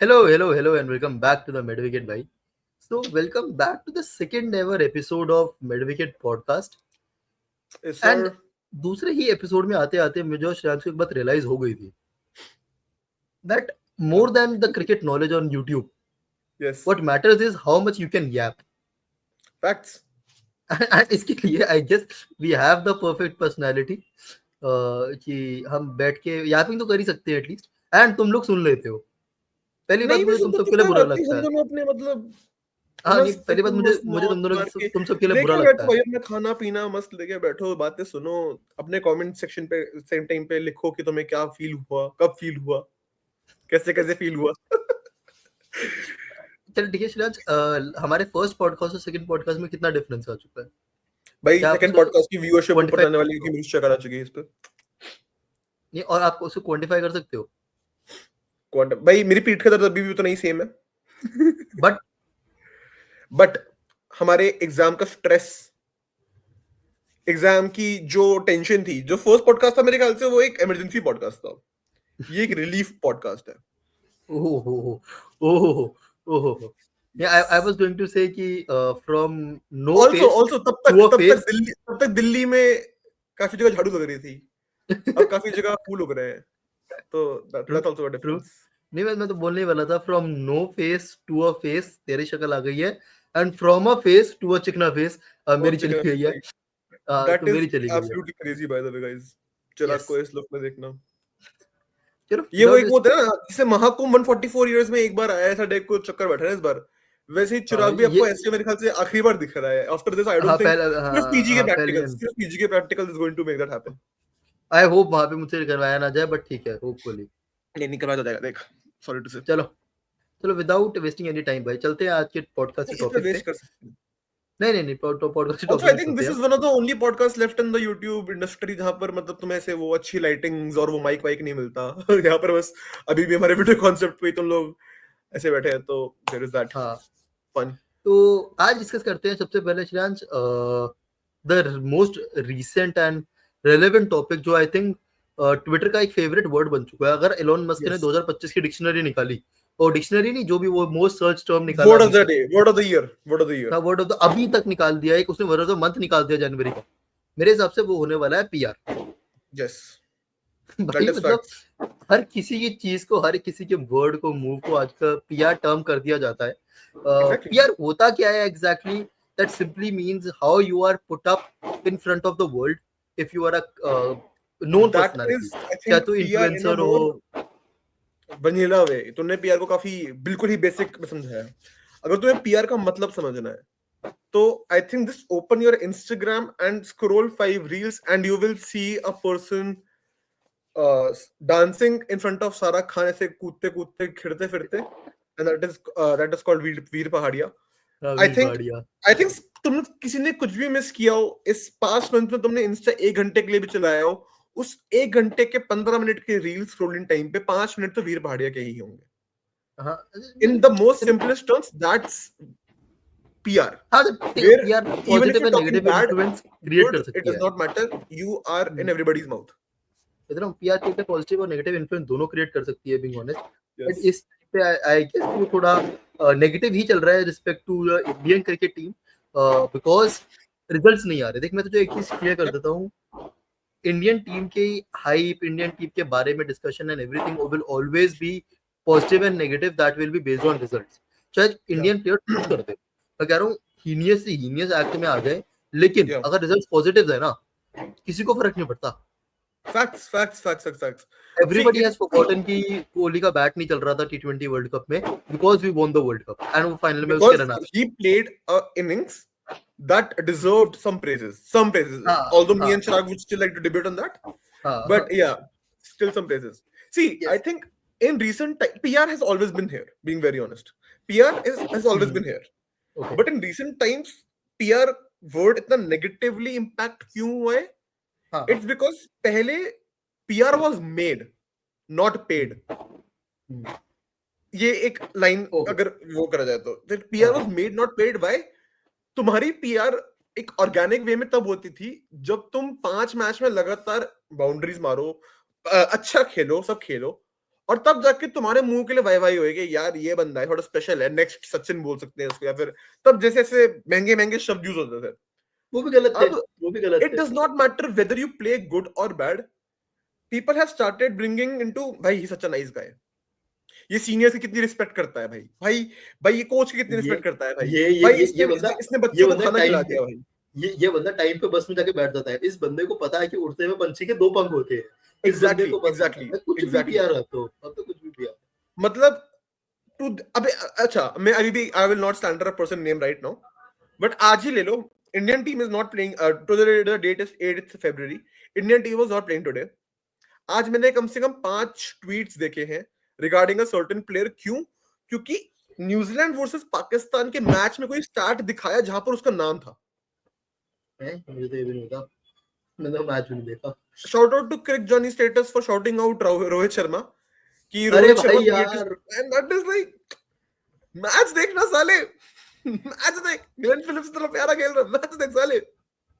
Hello, and welcome back to the Medwicket bhai. So, welcome back to the second ever episode of Medwicket podcast. Yes, And sir. दूसरे ही episode में आते आते मुझे और श्रेयांश को एक बात रियलाइज हो गई थी that more than the cricket knowledge on YouTube, Yes. what matters is how much you can yap. Facts. And इसके लिए I guess we have the perfect personality कि हम बैठ के यापिंग तो कर ही सकते हैं एटलीस्ट एंड तुम लोग सुन लेते हो. पहली बात नहीं भी मुझे तुम सुनते तो सबके लिए क्या बुरा बात है, लगता हम है. दोनों अपने मतलब हाँ नहीं, मस्त पहली बात एकदम मुझे मस्त मुझे मौज तुम दोनों मार के तुम सबके लिए बुरा लेके लगता बैठो है. भाई, अपना खाना पीना मस्त लेके बैठो, बातें सुनो, अपने कमेंट सेक्शन पे सेम टाइम पे लिखो कि तुम्हें क्या फील हुआ, कब फील हुआ, कैसे कैसे फील हुआ. चल ठीक है श्रेयांश, हमारे फर्स्ट पॉडकास्ट और सेकंड पॉडकास्ट में कितना डिफरेंस आ चुका है? भाई क्या आप सेकंड उसे पॉडकास्ट की व्यूअरशिप ऊपर क्वांटिफाई जाने वाली है कि मेरी शक्ल आ चुकी है इस पे. नहीं, और आप उसे क्वांटिफाई कर सकते हो? क्वांटम भाई, मेरी पीठ का दर्द अभी भी उतना ही सेम है. बट बट हमारे एग्जाम का स्ट्रेस, एग्जाम की जो टेंशन थी, जो फर्स्ट पॉडकास्ट था मेरे ख्याल से वो एक इमरजेंसी पॉडकास्ट था, ये एक रिलीफ पॉडकास्ट है. ओहो ओहो ओहो या I was going to say कि from no also face also to a face. तब तक दिल्ली में काफी जगह झाड़ू लग रही थी, अब काफी जगह फूल उग रहे हैं, तो true that's also a true. Difference. नहीं, मैं तो बोलने ही वाला था from no face to a face तेरी शक्ल आ गई है and from a face to a चिकना फेस और मेरी चली चिकन गई है. भाई, तो दैट इज मेरी चली गई है. Absolutely crazy bye the way guys. Chirag yes. को इस लुक में देखना, चलो ये वो विदाउट एक वो होता है ना जिसे महाकुंभ 144 इयर्स में एक बार आया, ऐसा डेक को चक्कर बैठा है इस बार. वैसे ही चिराग भी ये आपको ऐसे मेरे ख्याल से आखिरी बार दिख रहा है. आफ्टर दिस आई हाँ डोंट थिंक पहले पहले सिर्फ पीजी के practicals is going to make that happen. I hope वहां पे मुझसे करवाया ना जाए बट ठीक है होपफुली. नहीं नहीं, करवा जाएगा, देख. सॉरी टू से. चलो चलो विदाउट वेस्टिंग एनी टाइम भाई चलते हैं आज के पॉडकास्ट के इस पे टॉपिक पे. वेस्ट कर सकते हैं. नहीं पॉडकास्ट के Also, टॉपिक I पे think चलते this हैं. is one of the only podcasts left in the YouTube industry जहाँ पर मतलब तुम्हें ऐसे वो अच्छी लाइटिंग्स और वो माइक वाइक नहीं मिलता. यहाँ पर बस अभी भी हमारे वीडियो कॉन्सेप्ट पे तुम लोग ऐसे बैठे हैं, तो there is that हाँ fun. तो आज डिस्कस करते हैं सबसे पहले Shreyansh the most recent and relevant topic जो आई थिंक ट्विटर का एक फेवरेट वर्ड बन चुका है. अगर एलोन मस्क ने Yes. 2025 की डिक्शनरी निकाली और डिक्शनरी नहीं जो भी वो मोस्ट सर्च टर्म निकाला Word अभी of the तक, day, word of the year, word of the year. हाँ वर्ड ऑफ द अभी तक निकाल दिया, एक उसने वर्ड ऑफ द मंथ निकाल दिया जनवरी का. मेरे हिसाब से वो होने वाला है पीआर. Yes, भाई that is मतलब facts. हर किसी की चीज को हर किसी के वर्ड को मूव को आज का पीआर टर्म कर दिया जाता है. Exactly. पीआर होता क्या है exactly? That simply means how you are put up in front of the world if you are a known That personality. is, I क्या think, तो PR in a इन्फ्लुएंसर हो. more vanilla way. तुमने PR को काफी बिल्कुल ही basic में समझाया. अगर तुम्हें PR का मतलब समझना है, तो I think just open your Instagram and scroll 5 reels and you will see a person dancing in front of Sara Khan, ऐसे कूदते कूदते खिड़ते फिरते, and that is called Veer Pahadia. I Veer think भाड़िया. I think तुम किसी ने कुछ भी miss किया हो इस पास्ट मंथ में, तुमने इंस्टा 1 घंटे के लिए भी चलाया हो, उस 1 घंटे के 15 मिनट के रील स्क्रोलिंग टाइम पे 5 मिनट तो वीर पहाड़िया के ही होंगे. हाँ In the most simplest terms, that's PR. हाँ Where PR even if positive you're and talking negative bad, influence create good, कर it सकती does है. not matter. You are in everybody's mouth. इतना पीआर के पॉजिटिव और negative influence दोनों create कर सकती है बीइंग ऑनेस्ट. But Yes. इस पे आई गेस वो थोड़ा नेगेटिव ही चल रहा है respect to the Indian cricket team because results नहीं आ रहे. देख मैं तुझे एक चीज क्लियर कर देता हूँ. इंडियन टीम के हाइप, इंडियन टीम के बारे में discussion and everything will always be positive and negative. That will be based on results. चाहे इंडियन प्लेयर कुछ कर दे, मैं कह रहा हूँ हीनियस से हीनियस एक्ट में आ जाए, लेकिन Yeah. अगर रिजल्ट्स पॉजिटिव है ना, किसी को फर्क नहीं पड़ता. Facts. Everybody See, has forgotten कि कोहली का बैट नहीं चल रहा था टी20 वर्ल्ड कप में because we won the world cup and वो फाइनल में उसके because रन आ. he played a innings that deserved some praises. Some praises. हाँ Although me हाँ and Chirag would still like to debate on that. हाँ But yeah, still some praises. See, I yes. think in recent time, PR has always been here, being very honest. has always been here. Okay. But in recent times, PR word इतना negatively impact क्यों हुआ है? हाँ It's because पहले PR was made, not paid. ये एक line Okay. अगर वो करा जाए तो PR हाँ. was made not paid by. तुम्हारी PR एक ऑर्गेनिक वे में तब होती थी जब तुम 5 मैच में लगातार बाउंड्रीज मारो, अच्छा खेलो, सब खेलो, और तब जाके तुम्हारे मुंह के लिए वाई वाई होएगी, यार ये बंदा है थोड़ा स्पेशल है, नेक्स्ट सचिन बोल सकते हैं उसको, या फिर तब जैसे ऐसे महंगे महंगे शब्द यूज होते थे। वो भी गलत थे, अब वो भी गलत इट थे। Does not matter whether you play good or bad, people have started bringing into भाई he such a nice guy, ये सीनियर्स की कितनी रिस्पेक्ट करता है भाई, भाई भाई ये कोच की कितनी ये रिस्पेक्ट करता है भाई, ये ये भाई ये इसने बंदा, इसने ये बच्चों को बंदा खाना खिला टाइम पे, दिया भाई। ये बंदा टाइम पे बस में जाके बैठ जाता है। इस बंदे को पता है कि उड़ते हुए पंछी के दो पंख होते हैं। इस बंदे एग्जैक्टली को बस एग्जैक्टली मैं कुछ भी एग्जैक्टली पिया रहा तो अब तो कुछ भी पिया। मतलब टू अबे अच्छा, मैं अभी भी I will not stand a person name right now, but आज ही ले लो, Indian team is not playing, to the date is 8th February, Indian team was not playing today. आज मैंने कम से कम 5 ट्वीट्स देखे हैं रिगार्डिंग अ सर्टेन प्लेयर, क्यों? क्योंकि न्यूजीलैंड वर्सेस पाकिस्तान के मैच में कोई स्टार्ट दिखाया जहां पर उसका नाम था। मुझे तो ये भी नहीं था, मैंने तो मैच भी नहीं देखा। Shout out to Craig Johnny status for shouting out Rohit Sharma कि अरे रोहित भाई शर्मा created, यार, and that is like match देखना साले, मैच देख, ग्लेन फिलिप्स इतना प्यारा खेल रहा है, मैच देख साले।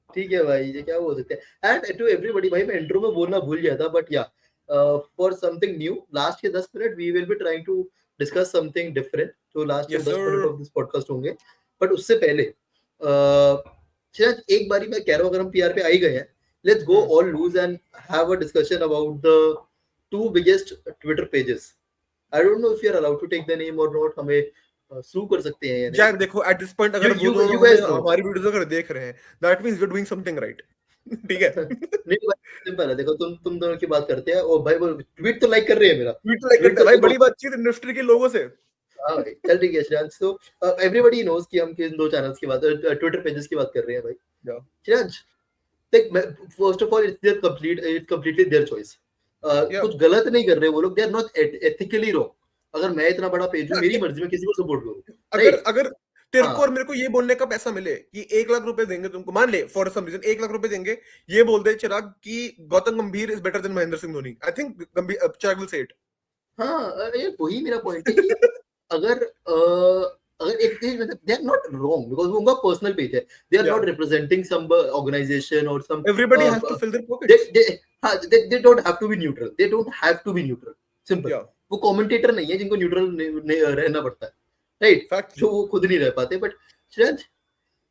ठीक है भाई, ये क्या बोल सकते हैं। एंड टू एवरीबॉडी भाई, मैं इंट्रो में बोलना भूल गया था, बट या फॉर समथिंग न्यू, लास्ट के 10 minute we will be trying to discuss something different. तो लास्ट के Yes 10 minute sir. Of this podcast होंगे, बट उससे पहले शायद एक बारी मैं कह रहा हूँ, अगर हम पीआर पे आ ही गए हैं, let's go all loose and have a discussion about the 2 biggest Twitter pages. I don't know if you are allowed to take the name और नॉट, हमें सू कर सकते हैं या नहीं। यार देखो एट दिस पॉइंट अगर वो दोनों you हमें guys know। हमारी वीडियोस अगर देख रहे हैं, that means we are doing something right. ठीक है। नहीं भाई, सिंपल है, देखो तुम दोनों की बात करते हैं और भाई वो ट्वीट तो लाइक कर रहे हैं मेरा, ट्वीट लाइक ट्वीट करते हैं तो भाई, देखो। बड़ी बातचीत इंडस्ट्री के लोगों से। हाँ भाई, चल ठीक है श्रेयांश। तो एवरीबॉडी नोज कि हम किन 2 चैनल्स की बात, ट्विटर पेजेस की बात कर रहे हैं भाई। Yeah. श्रेयांश देख, first of all it's completely their choice. Yeah. कुछ गलत नहीं कर रहे वो लोग, they are not ethically wrong. अगर मैं इतना बड़ा पेज हूँ, Yeah, मेरी मर्जी में किसी को सपोर्ट करूँ, अगर राइट। अगर तेरे को हाँ और मेरे को ये बोलने का पैसा मिले कि 1 लाख रुपए देंगे तुमको, मान ले फॉर सम रीजन 1 लाख रुपए देंगे, ये बोल दे चिराग कि गौतम गंभीर is better than Mahendra Singh Dhoni, I think Chirag will say it. हाँ, अरे वही मेरा पॉइंट है कि अगर अगर एक चीज मतलब they are not wrong because वो उनका पर्सनल पेज है, they are Yeah. Not representing some organisation और some Everybody has to fill their they pockets. They हाँ, they don't have to be neutral, they don't have to be neutral, simple. Yeah. वो commentator नहीं है जिनको neutral रहना पड़ता है, right, Fact. जो वो खुद नहीं रह पाते। But Shreyansh,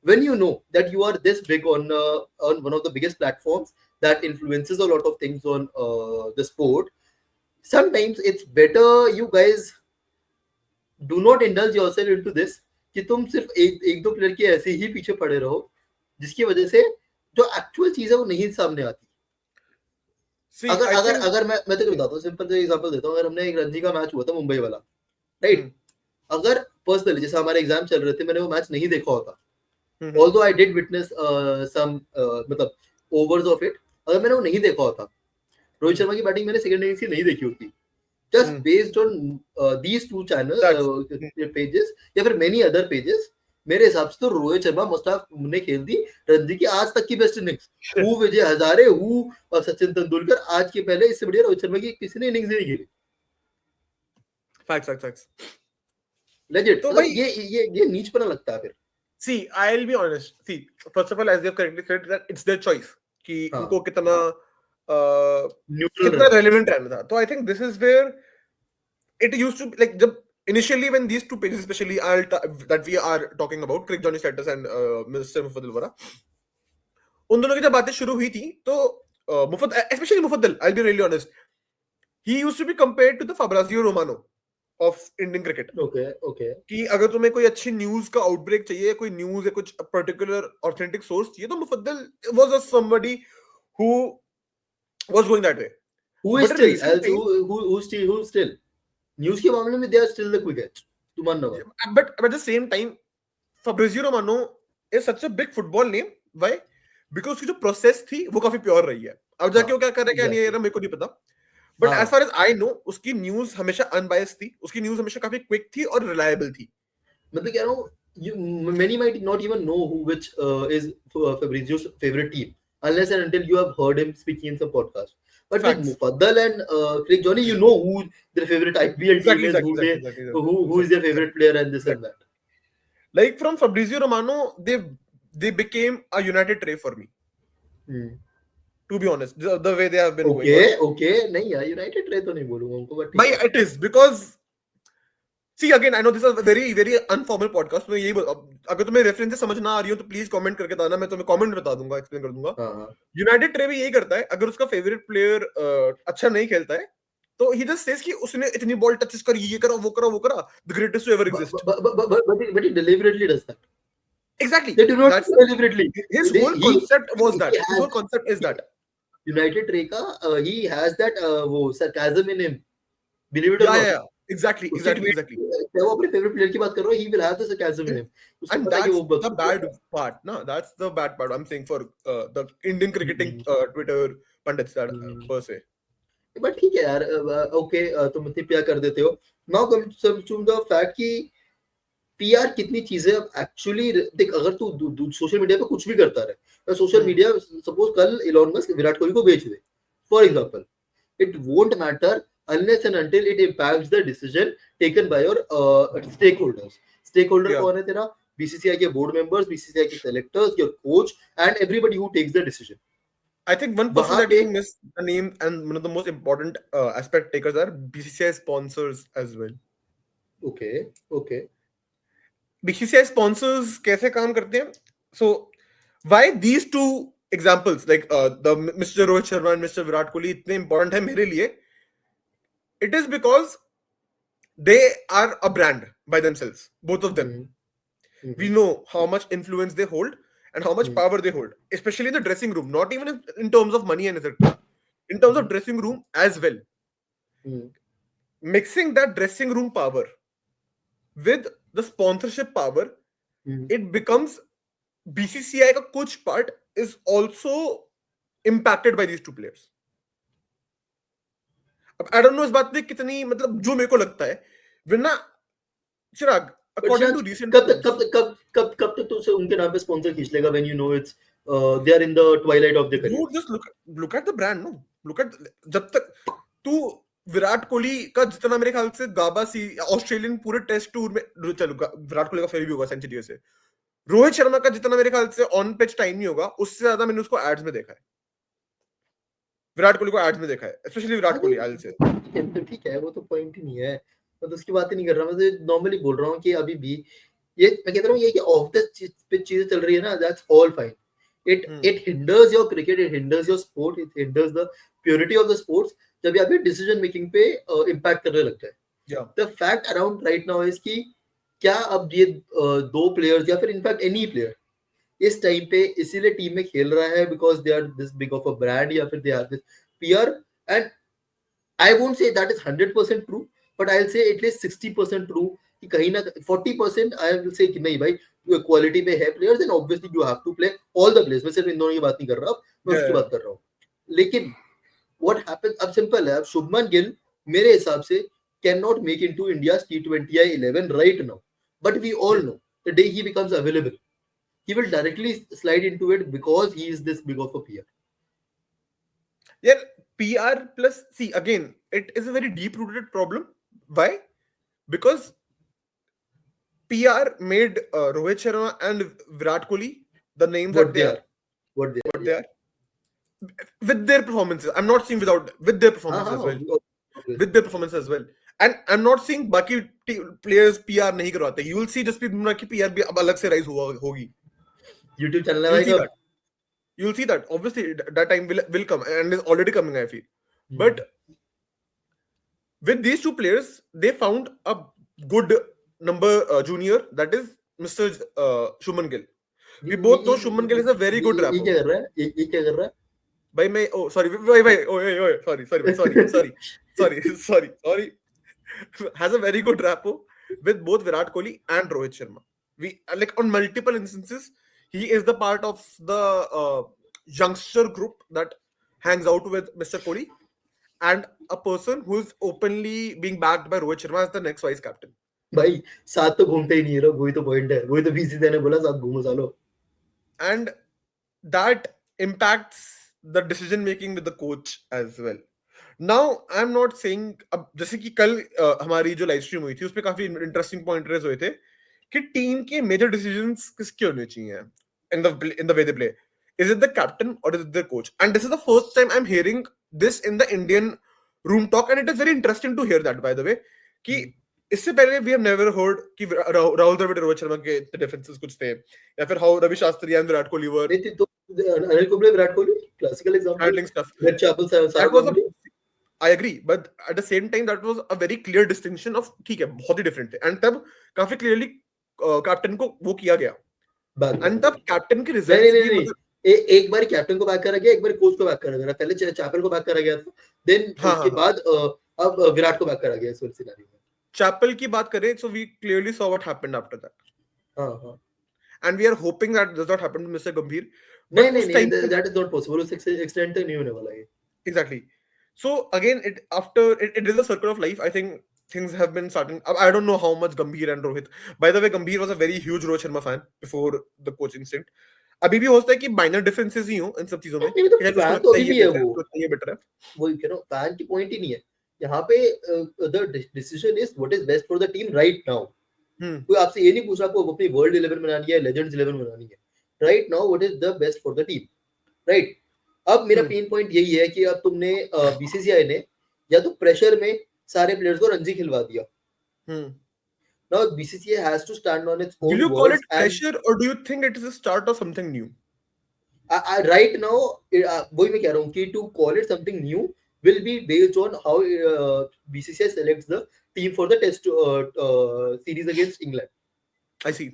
when you know that you are this big on one of the biggest platforms that influences a lot of things on the sport, sometimes it's better you guys do not indulge yourself into this कि तुम सिर्फ एक दो player के ऐसे ही पीछे पड़े रहो जिसकी वजह से जो एक्चुअल चीज है वो नहीं सामने आती। See, अगर I अगर think अगर मैं तो बताता हूँ, सिंपल से एग्जांपल देता हूँ। अगर हमने एक रणजी का मैच हुआ था मुंबई वाला, राइट, अगर पर्सनली जैसे हमारे एग्जाम चल रहे थे, मैंने वो मैच नहीं देखा होता, although I did witness some मतलब overs of it, अगर मैंने वो नहीं देखा होता, रोहित शर्मा की बैटिंग मैंने सेकंड इनिंग्स की नहीं देखी होती, just based on these 2 channel pages या फिर many other pages, मेरे हिसाब से तो रोहित शर्मा मस्ट हैव ने खेल दी रणजी की आज तक की best innings. Who Vijay Hazare, who Sachin Tendulkar, आज के पहले इससे बढ़िया रोहित शर्मा की किसी ने इनिंग्स नहीं खेली। facts. लेजेंड। तो मतलब भाई ये नीचपना लगता है फिर। see, I'll be honest. See, first of all, as you have correctly said, that it's their choice कि हाँ, उनको कितना न्यूट्रल कितना रहना। relevant रहना था। तो I think this is where it used to like जब initially when these 2 pages especially that we are talking about, Craig Johnny status and Mr. Mufaddal Wara, उन दोनों की जब बातें शुरू हुई थी तो especially Mufaddal, I'll be really honest, he used to be compared to the Fabrizio Romano of Indian cricket. Okay कि अगर तुम्हें कोई अच्छी न्यूज का आउटब्रेक चाहिए, कोई न्यूज या कुछ पर्टिकुलर ऑथेंटिक सोर्स चाहिए, तो Mufaddal was a somebody who was going that way. who is but still recent who still news के मामले में they are still the quickest, तू मानना बात। But at the same time Fabrizio Romano is such a big football name, why? Because उसकी जो process थी वो काफी प्योर रही है। अब जाके वो क्या कर रहा है क्या नहीं है मेरे को नहीं पता, but as far as I know उसकी न्यूज हमेशा अनबायस्ड थी, उसकी न्यूज हमेशा काफी क्विक थी और रिलायबल थी। मैं तो कह रहा हूँ many might not even know which is Fabrizio's favorite team unless and until you have heard him speaking in some podcast. But with Mufaddal and Craig Johnny, you know who their favorite IPL team is, who is their favorite player and this and that. Like from Fabrizio Romano, they became a United Tray for me. to be honest, the way they have been going okay on. Okay नहीं यार United tray तो नहीं बोलूंगा उनको but Why it is because see again I know this is a very very unformal podcast. मैं यही अगर तुम्हें रेफरेंसेस समझ ना आ रही हो तो प्लीज कमेंट करके बताना, मैं तुम्हें कमेंट में बता दूंगा, एक्सप्लेन कर दूंगा. हाँ हाँ यूनाइटेड ट्रे भी यही करता है, अगर उसका फेवरेट प्लेयर अच्छा नहीं खेलता है तो ही जस्ट सेज कि उसने इतनी बॉल टचेस करी, ये करा, वो करा, the greatest to ever exist. but he deliberately does that. Exactly. They do not That's deliberately. his whole concept was that. he His has whole concept is that. United Ray का he has that वो sarcasm in him. Believe it or Yeah, not. yeah. Exactly, उसके exactly, tweet exactly. चाहे वो अपने favorite player की बात कर रहा हो, he will have the sarcasm in him. उसको And पता है कि that's वो the बकवास bad है. part. No, that's the bad part. I'm saying for the Indian cricketing Twitter pundits that per se. But ठीक है यार ओके तुम इतनी प्यार कर देते हो. Now come to the fact कि पीआर कितनी चीजें अब एक्चुअली देख, अगर तू सोशल मीडिया पे कुछ भी करता रहे, सोशल मीडिया सपोज कल इलॉन मस्क विराट कोहली को बेच दे for example, it won't matter unless and until it impacts the decision taken by your stakeholders. Stakeholder Yeah. कौन है तेरा? बीसीसीआई के बोर्ड मेंबर्स, बीसीसीआई के selectors, your coach and everybody who takes the decision. I think one person वहां that पे you missed the name and one of the most important aspect takers are BCCI sponsors as well. Okay okay BCCI sponsors कैसे काम करते हैं? So why these two examples like the Mr. Rohit Sharma and Mr. Virat Kohli इतने important है मेरे लिए? It is because they are a brand by themselves, both of them. We know how much influence they hold and how much power they hold, especially in the dressing room, not even in terms of money and etc. In terms of dressing room as well. Mixing that dressing room power with the sponsorship power, it becomes BCCI का कुछ part is also impacted by these two players. अब I don't know इस बात पे कितनी मतलब जो मेरे को लगता है, वरना चिराग according to recent कब तक तू उसे उनके नाम पे स्पॉन्सर खींच लेगा when you know it's they are in the twilight of their career. Dude, just look at the brand, no? Look at जब तक तू विराट कोहली का जितना मेरे ख्याल से गाबा सी ऑस्ट्रेलियन पूरे टेस्ट टूर में, चलो विराट कोहली का फेल भी होगा सेंचुरी से, रोहित शर्मा का जितना मेरे ख्याल से ऑन पिच टाइम नहीं होगा, उससे ज्यादा मैंने उसको एड्स में देखा है, विराट कोहली को एड्स में देखा है, स्पेशली विराट कोहली आई से. ठीक है वो तो पॉइंट ही नहीं है, मैं तो उसकी बात ही नहीं कर रहा, मैं तो नॉर्मली बोल रहा हूँ कि अभी भी ये मैं कहता हूँ ये कि ऑफ द पिच चीजें चल रही है ना, that's all fine. It hinders your cricket, it hinders your sport, it hinders the purity of the sports जब यहाँ पे decision making पे impact करने लगता है. The fact around right now is कि क्या अब ये दो players या फिर इनफैक्ट any player इस टाइम पे इसीलिए टीम में खेल रहा है because they are this big of a brand या फिर they have this PR, and I won't say that is 100% true, but I'll say at least 60% true कि कहीं ना 40% I will say कि नहीं भाई क्वालिटी पे है players and obviously you have to play all the players. मैं सिर्फ इन दोनों की बात नहीं कर रहा, मैं उसकी बात कर रहा हूँ. लेकिन व्हाट हैपेंस अब सिंपल है, अब शुभमन गिल मेरे हिसाब से can not make into India's T20I 11 right now, but we all know the day he becomes available he will directly slide into it because he is this big of a PR. Yeah, PR plus see again it is a very deep rooted problem. Why? Because PR made Rohit Sharma and Virat Kohli the names What that they are. What they are. With their performances. I'm not saying without, with their performances as well. With their performance as well. And I'm not saying बाकी players PR नहीं करवाते. You will see Jasprit Bumrah की PR भी अब अलग से rise होगी. YouTube channel है. You'll see that. Obviously, that time will come and is already coming, I feel. But with these two players, they found a good number junior, that is Mr. Shubman Gill. We both know Shubman Gill is a very good rapper. ये क्या कर रहा है? ये क्या कर रहा है? भाई मैं sorry. Has a very good rapport with both Virat Kohli and Rohit Sharma. We like on multiple instances. He is the part of the youngster group that hangs out with Mr. Kohli and a person who is openly being backed by Rohit Sharma as the next vice captain. भाई साथ तो घूमते ही नहीं है, वही तो point है, वही तो बीसीसीआई ने बोला साथ घूमो सालो. And that impacts the decision making with the coach as well. Now I'm not saying अब जैसे कि कल हमारी जो लाइव स्ट्रीम हुई थी उसपे काफी इंटरेस्टिंग पॉइंट रेज हुए थे कि टीम के मेजर डिसीजंस किसके होने चाहिए in the way they play. Is it the captain or is it the coach? And this is the first time I'm hearing this in the Indian room talk, and it is very interesting to hear that, by the way. कि इससे पहले we have never heard कि राहुल द्रविड़ रोहित शर्मा के differences कुछ थे, या फिर how Ravi Shastri and Virat Kohli were नहीं तो Anil Kumble Virat Kohli classical example, handling stuff. Brett Chappell That was south I agree, but at the same time that was a very clear distinction of ठीक है बहुत ही different थे, and तब काफी clearly कैप्टन को वो किया गया, and तब कैप्टन के results भी मतलब एक बार कैप्टन को बैक करा गया, एक बार कोच को बैक करा गया, पहले चैपल को बैक करा गया था, देन उसके बाद अब विराट को बैक करा गया इस सिनेरियो में. चैपल की बात करें, so we clearly saw what happened after that. हाँ. And we are hoping that does not happen to Mr. Gambhir. नहीं, that is not possible. उस extent तक नहीं होने वाला है. Exactly. So again, it is a circle of life. I think things have been starting. I don't know how much Gambhir and Rohit. By the way, Gambhir was a very huge Rohit Sharma fan before the coaching stint. अभी भी हो सकता है कि minor differences ही हो इन सब चीजों में. फैन तो अभी भी है वो. ये बेटर है. वो फैन की पॉइंट ही नहीं है. यहाँ पे the decision is what is best for the team right now. कोई आपसे ये नहीं पूछ रहा आपको अपनी वर्ल्ड 11 बनानी है, लेजेंड्स 11 बनानी है. Right now, what is the best for the team? Right. अब मेरा पेन पॉइंट यही है कि अब तुमने बीसीसीआई ने या तो प्रेशर में सारे प्लेयर्स को रणजी खिलवा दिया. Now BCCI has to stand on its own. Will you call it pressure or do you think it is the start of something new? Right now, वही मैं कह रहा हूँ कि to call it something new will be based on how BCCI selects the team for the test series against England. I see.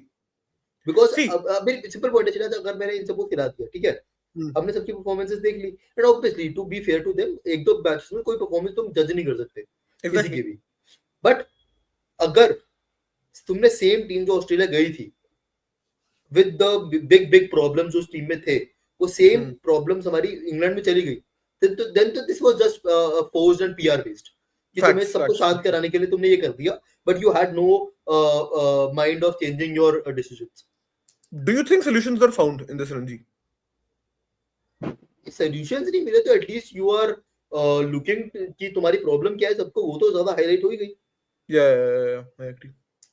Because अब simple point है, अगर मैंने इन सबको खिला दिया, ठीक है, हमने सबकी परफॉर्मेंसेस देख ली, and obviously to be fair to them एक दो मैचेस में कोई परफॉर्मेंस तुम जज नहीं कर सकते किसी की भी. बट अगर तुमने सेम टीम जो ऑस्ट्रेलिया गई थी विद द बिग प्रॉब्लम्स जो उस टीम में थे, वो सेम प्रॉब्लम्स हमारी इंग्लैंड में चली गई, देन तो this was just forced and PR based कि तुम्हें सबको शांत कराने के लिए तुमने ये कर दिया, but you had no mind of changing your decisions. Do you think solutions were found in this Ranji? Solutions नहीं मिले तो एटलीस्ट यू आर लुकिंग कि तुम्हारी प्रॉब्लम क्या है, सबको वो तो ज्यादा हाईलाइट हो ही गई. Yeah, I agree.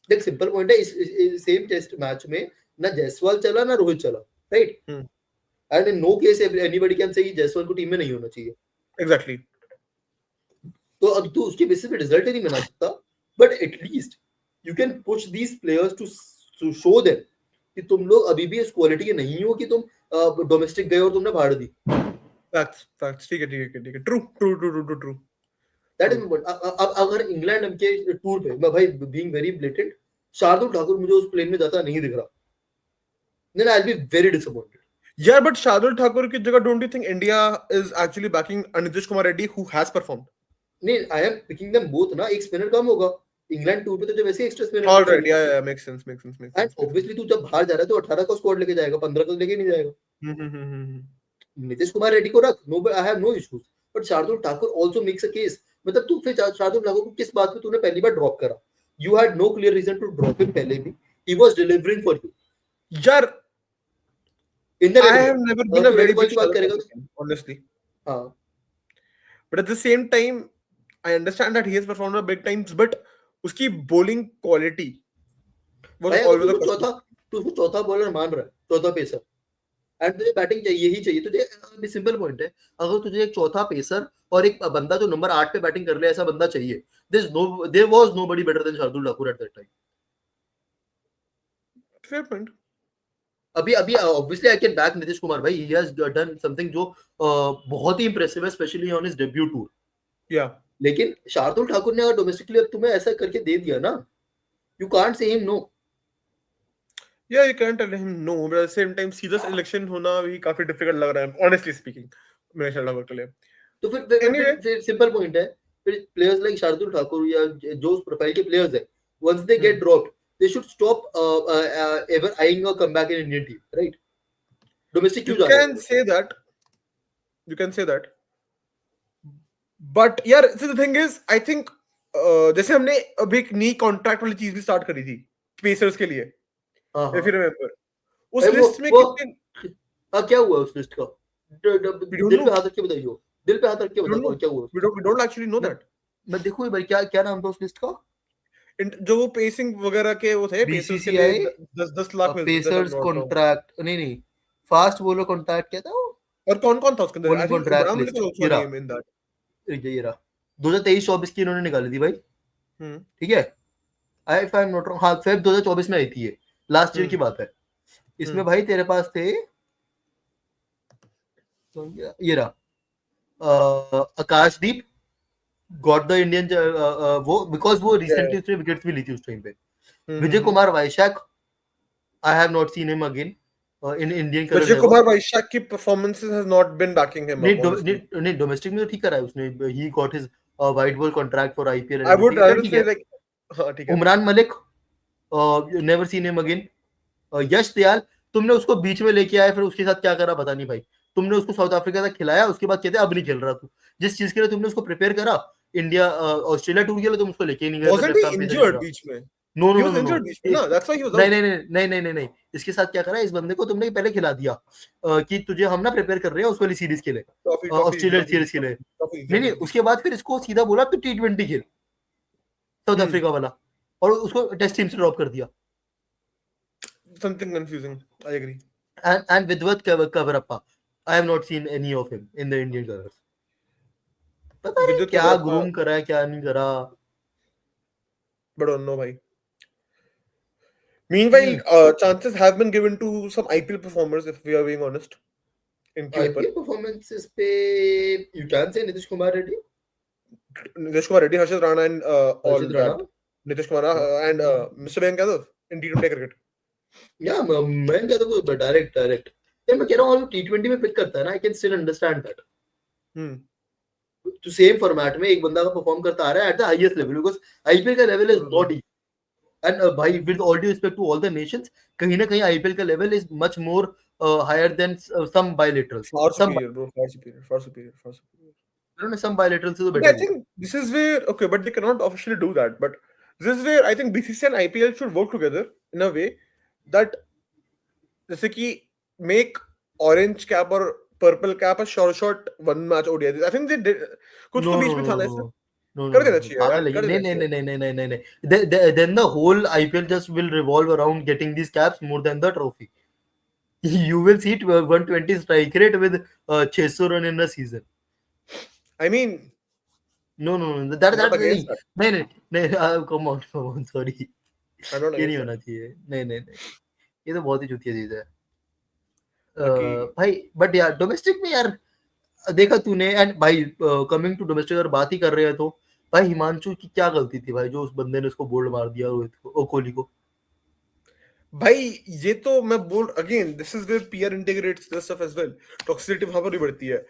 देख सिंपल पॉइंट है, इस सेम टेस्ट मैच में ना जायसवाल चला ना रोहित चला, right, and in no case anybody can say Jaiswal को टीम में नहीं होना चाहिए. Exactly. तो अब तू उसके बेसिस पे रिजल्ट नहीं बना सकता, but at least you can push these players to show them कि तुम लोग अभी भी इस क्वालिटी के नहीं हो कि तुम डोमेस्टिक गए और तुमने फाड़ दी. Facts. ठीक है. True. That is important. अब अगर इंग्लैंड के टूर पे, मैं भाई being very blatant, Shardul Thakur मुझे उस प्लेन में जाता नहीं दिख रहा, then I'll be very disappointed. Yeah, but Shardul Thakur की जगह don't you think India is actually backing Nitish Kumar Reddy who has performed? नहीं, I am picking them both ना. एक स्पिनर कम होगा इंग्लैंड टूर पे, तो जब वैसे extra spinner. All right, yeah, makes sense. And obviously तू जब बाहर जा रहा है तो 18 का स्क्वाड लेके जाएगा, 15 का लेके नहीं जाएगा. नीतीश कुमार रेड्डी को रख, no, I have no issues, but Shardul Thakur also makes a case. मतलब तू फिर शार्दुल ठाकुर को किस बात पे तूने पहली बार ड्रॉप करा? You had no clear reason to drop him पहले भी. He was delivering for you. यार in the I have never been a very big fan, honestly. हाँ. But at the same time, I understand that he has performed at big times, but उसकी bowling quality was always a question. तू चौथा bowler मान रहा है, चौथा pacer, and तुझे batting चाहिए ही चाहिए. तुझे सिंपल पॉइंट है, अगर तुझे एक चौथा पेसर और एक बंदा जो नंबर 8 पे बैटिंग कर ले ऐसा बंदा चाहिए, there was nobody better than Shardul Thakur at that time. Fair point. अभी obviously I can back Nitish Kumar भाई. He has done something जो बहुत ही impressive है, especially on his debut tour. Yeah. लेकिन शार्दुल ठाकुर ने अगर डोमेस्टिकली अब तुम्हें ऐसा करके दे दिया ना, you can't say him no. Yeah, you can't tell him no, but at the same time सीधा सिलेक्शन होना भी काफी डिफिकल्ट लग रहा है, honestly speaking, मेरे शार्दुल ठाकुर के लिए. तो फिर सिंपल पॉइंट है, फिर प्लेयर्स लाइक शार्दुल ठाकुर या जो उस प्रोफाइल के प्लेयर्स है, once they get dropped, they should stop ever eyeing a comeback in Indian team, right? Domestic क्यों जा रहे हैं? You can say that. But यार, the thing is, I think जैसे हमने अभी एक नई कॉन्ट्रैक्ट वाली चीज भी स्टार्ट करी थी पेसर्स के लिए, if you remember, उस लिस्ट में कितने क्या हुआ उस लिस्ट का? दिल पे हाथ रख के बताइए, दिल पे हाथ रख के बताओ क्या हुआ? We don't actually know that. मैं देखो एक बार क्या नाम था उस लिस्ट का? जो वो पेसिंग वगैरह के वो थे, बीसीसीआई 10 लाख पेसर्स कॉन्ट्रैक्ट नहीं फास्ट बॉलर कॉन्ट्रैक्ट क्या था वो, और कौन था उसके अंदर? Bowling I think contract Umran Malik list, was also ये रहा, नेम इन दैट। ये रहा 2023-24 की इन्होंने निकाली थी भाई, ठीक है, I if I am not wrong, हाँ फेब 2024 में आई थी ये, लास्ट ईयर की बात है। इसमें भाई तेरे पास थे, ये रहा आकाशदीप गॉट द इंडियन, वो बिकॉज वो रिसेंटली उसने विकेट्स भी ली थी उस टाइम पे। Vijay Kumar Vyshak, I have not seen him again in Indian colour Vijay ever. Kumar Vyshak की performances has not been backing him up honestly. नहीं डोमेस्टिक में तो ठीक करा है उसने, he got his white ball contract for IPL and I would everything, चल ठीक से है। लाइक, हां ठीक है। Umran Malik, never seen him again. Yash Dayal, तुमने उसको बीच में लेके आए, फिर उसके साथ क्या करा पता नहीं भाई। तुमने उसको साउथ अफ्रीका तक खिलाया, उसके बाद कहते अब नहीं खेल रहा तू। जिस चीज के लिए तुमने उसको प्रिपेयर करा, इंडिया ऑस्ट्रेलिया टूर के लिए, तुम उसको लेके ही नहीं गए wasn't left he arm pacer की इंजर्ड तरह। बीच में? No he no no was no injured no, बीच में ना, दैट्स व्हाई ही वाज नहीं आउट। नहीं नहीं नहीं नहीं नहीं, इसके साथ क्या करा, इस बंदे को तुमने पहले खिला दिया कि तुझे हम ना प्रिपेयर कर रहे हैं उस वाली सीरीज के लिए, trophy trophy Australia trophy series के लिए। ट्रॉफी नहीं नहीं, ट्रॉफी उसके बाद फिर इसको सीधा बोला तू T20 खेल, साउथ अफ्रीका वाला, और उसको टेस्ट टीम से ड्रॉप कर दिया। Something confusing, I agree. And Vidwat Kavarappa, I have not seen any of him in the Indian colors. पता नहीं विद्युत क्या कवरप्पा, ग्रूम करा है क्या नहीं करा। बट डोंट नो भाई। Meanwhile, chances have been given to some IPL performers, if we are being honest, in Q1. IPL performances पे you can say Nitish Kumar Reddy, Nitish Kumar Reddy, Harshit Rana, and all Harshit Rana, that. Nitish Kumar and Mr. Mayank Yadav in T20 cricket. या मैं कहता हूँ direct direct, यार मैं कह रहा हूँ T20 में पिक करता है ना, I can still understand that. तो सेम फॉर्मेट में एक बंदा का परफॉर्म करता आ रहा है at the highest level, because IPL का लेवल इज नॉट, एंड भाई with all due respect to all the nations, कहीं ना कहीं आईपीएल का level is much more higher than some bilaterals, Far some, superior, bro. Far superior. Far superior. Far superior. उन्होंने सम bilateral से तो But I better ही है। think this is where, okay, but they cannot officially do that. But this is where I think BCCI and IPL should work together in a way that, जैसे कि make orange cap और purple cap a short one match ODI. I think they did. कुछ no तो no बीच में था ना no इसमें. नो नो कर देना नो, चाहिए यार, पागल है ये, कर नहीं देना नहीं चाहिए. नहीं नहीं नहीं नहीं नहीं, then the whole IPL just will revolve around getting these caps more than the trophy. You will see 120 strike rate with 600 run in a season. I mean, No no no, I'm not against that. नहीं नहीं नहीं, come on sorry, I'm not ये नहीं against that. होना चाहिए, नहीं नहीं नहीं, ये तो बहुत ही चूतिया चीज है। बाकी भाई बट यार डोमेस्टिक में यार देखा तूने, एंड भाई कमिंग टू डोमेस्टिक अगर बात ही कर रहे हैं तो भाई हिमांशु की क्या गलती थी भाई, जो उस बंदे ने उसको बोल्ड मार दिया रोहित को, कोहली को। भाई ये तो मैं बोल again, this is where PR integrates this stuff as well. Toxicity वहां पर भी बढ़ती है।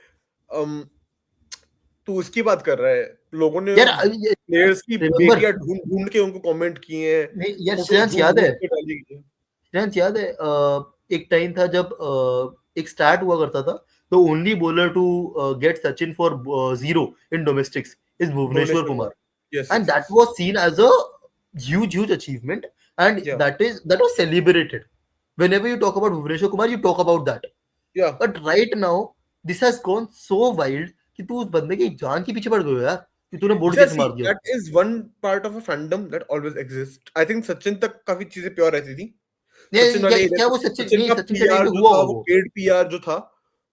तू उसकी बात कर रहा है, लोगों ने यार प्लेयर्स की रिमेंबर, बेटियां ढूंढ ढूंढ के उनको कमेंट किए हैं, नहीं यार फोटो श्रेयांश ढूंढ याद है, ढूंढ के डाली गई है। श्रेयांश याद है एक टाइम था जब एक स्टार्ट हुआ करता था, तो only bowler to get Sachin for 0 in domestics is Bhuvneshwar Kumar, yes and yes that yes, was seen as a huge achievement, and या that was celebrated. Whenever you talk about Bhuvneshwar Kumar, you talk about that. या But right now this has gone so wild कि तू उस बंदे की जान के पीछे पड़ गए हो यार, कि तूने बोर्ड कैसे सी मार दिया that is one part of a fandom that always exist. I think Sachin तक काफी चीजें प्योर रहती थी। सचिन क्या, वाले क्या वो सचिन, सचिन नहीं का सचिन के टाइम पीआर पे जो हुआ था, होगा वो वो, पेड पीआर जो था,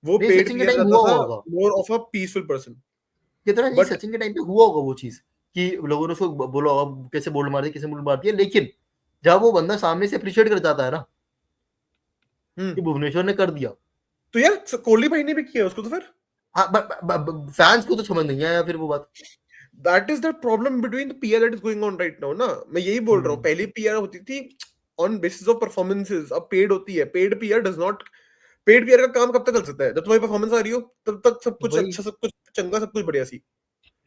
वो नहीं पेड सचिन के पीआर टाइम पे रहता हुआ था, होगा, more of a peaceful person. कितना नहीं बट सचिन के टाइम पे हुआ होगा वो चीज, कि लोगों ने उसको बोला होगा कैसे बोल्ड मार दिया, कैसे बोल्ड मार दिया, लेकिन जब वो बंदा सामने से अप्रिशिएट कर जाता है ना कि भुवनेश्वर ने कर दिया, तो यार कोहली भाई ने भी किया उसको, तो फिर हाँ फैंस को तो समझ नहीं आया फिर वो बात। That is the problem between the PR that is going on right now ना। मैं यही बोल रहा हूँ, पहले पीआर होती थी ऑन बेसिस ऑफ परफॉर्मेंसेस, अब पेड होती है। Paid PR does not, paid PR का काम कब तक चल सकता है? जब तुम्हारी परफॉर्मेंस आ रही हो तब तक सब कुछ वही, अच्छा, सब कुछ चंगा, सब कुछ बढ़िया सी।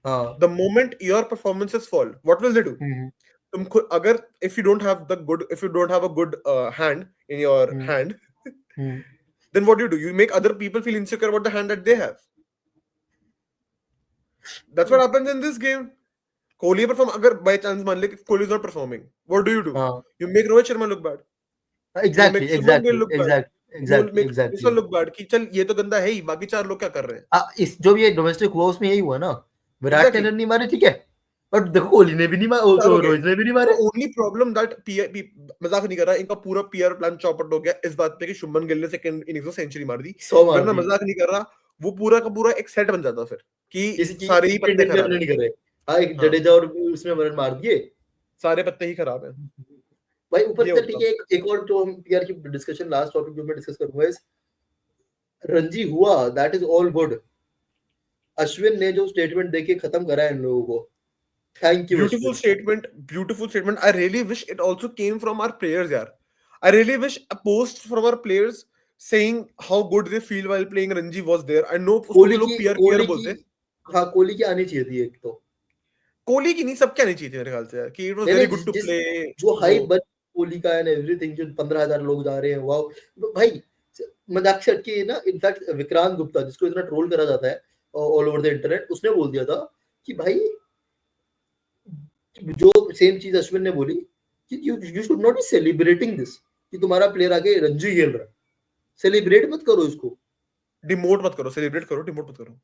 हाँ, the moment your performances fall, what will they do? Hmm तुम खुद अगर, if you don't have the good, if you don't have a good hand in your hmm hand, hmm then what do? You make other people feel insecure about the hand that they have. That's what happens in this game. Kohli perform, अगर by chance मान ले कि Kohli is not performing, what do? हाँ, You make Rohit Sharma look bad. You exactly make Shubman Gill exactly look bad. Exactly You exactly make this exactly one look bad कि चल ये तो गंदा है ही, बाकी चार लोग क्या कर रहे हैं? इस जो भी ये डोमेस्टिक हुआ उसमें यही हुआ ना, विराट ने Exactly. रन नहीं मारे, ठीक है, और देखो कोहली ने भी नहीं मारे, चार हो गए। रोहित ने भी नहीं The मारे। only problem that मजाक नहीं कर रहा, इनका पूरा पीआर प्लान चौपट हो गया इस बात पे कि शुभमन गिल ने सेकंड इनिंग्स में सेंचुरी मार दी। 100 अगर मार मैं दी। मजाक नहीं कर रहा, वो पूरा का पूरा एक सेट बन जाता फिर कि किसी की सारे ही पत्ते इंडियन खराब ने है। नहीं करे। हाँ, एक हाँ, जडेजा और उसने रन मार दिए। सारे पत्ते ही खराब है। भाई ऊपर ये से ठीक होता। है, एक और जो हम पीआर की डिस्कशन, लास्ट टॉपिक जो मैं डिस्कस करूंगा इस रणजी हुआ, that is all good. Ashwin ने जो स्टेटमेंट देके खत्म करा है इन लोगों को, thank you Beautiful Ashwin. statement, beautiful statement. I really wish it also came from our players, yaar. I really wish a post from our players saying how good they feel while playing Ranji was there. I know उसको तो लोग PR PR Kohli की, बोलते हैं। हाँ कोहली की आनी चाहिए थी एक तो। कोहली की नहीं, सबके आनी चाहिए थी मेरे ख्याल से यार, कि इट वाज नहीं वेरी नहीं, गुड टू प्ले। जो वो हाइप बन कोहली का एंड एवरीथिंग, जो 15,000 लोग जा रहे हैं, वाओ भाई। मजाक से हटके ना, इनफैक्ट विक्रांत गुप्ता जिसको इतना ट्रोल करा जाता है ऑल ओवर द इंटरनेट, उसने बोल दिया था कि भाई, जो सेम चीज अश्विन ने बोली कि you should not be celebrating this, कि तुम्हारा प्लेयर आगे रणजी खेल रहा है, सेलिब्रेट मत करो इसको। डिमोट मत करो, सेलिब्रेट करो, डिमोट मत करो।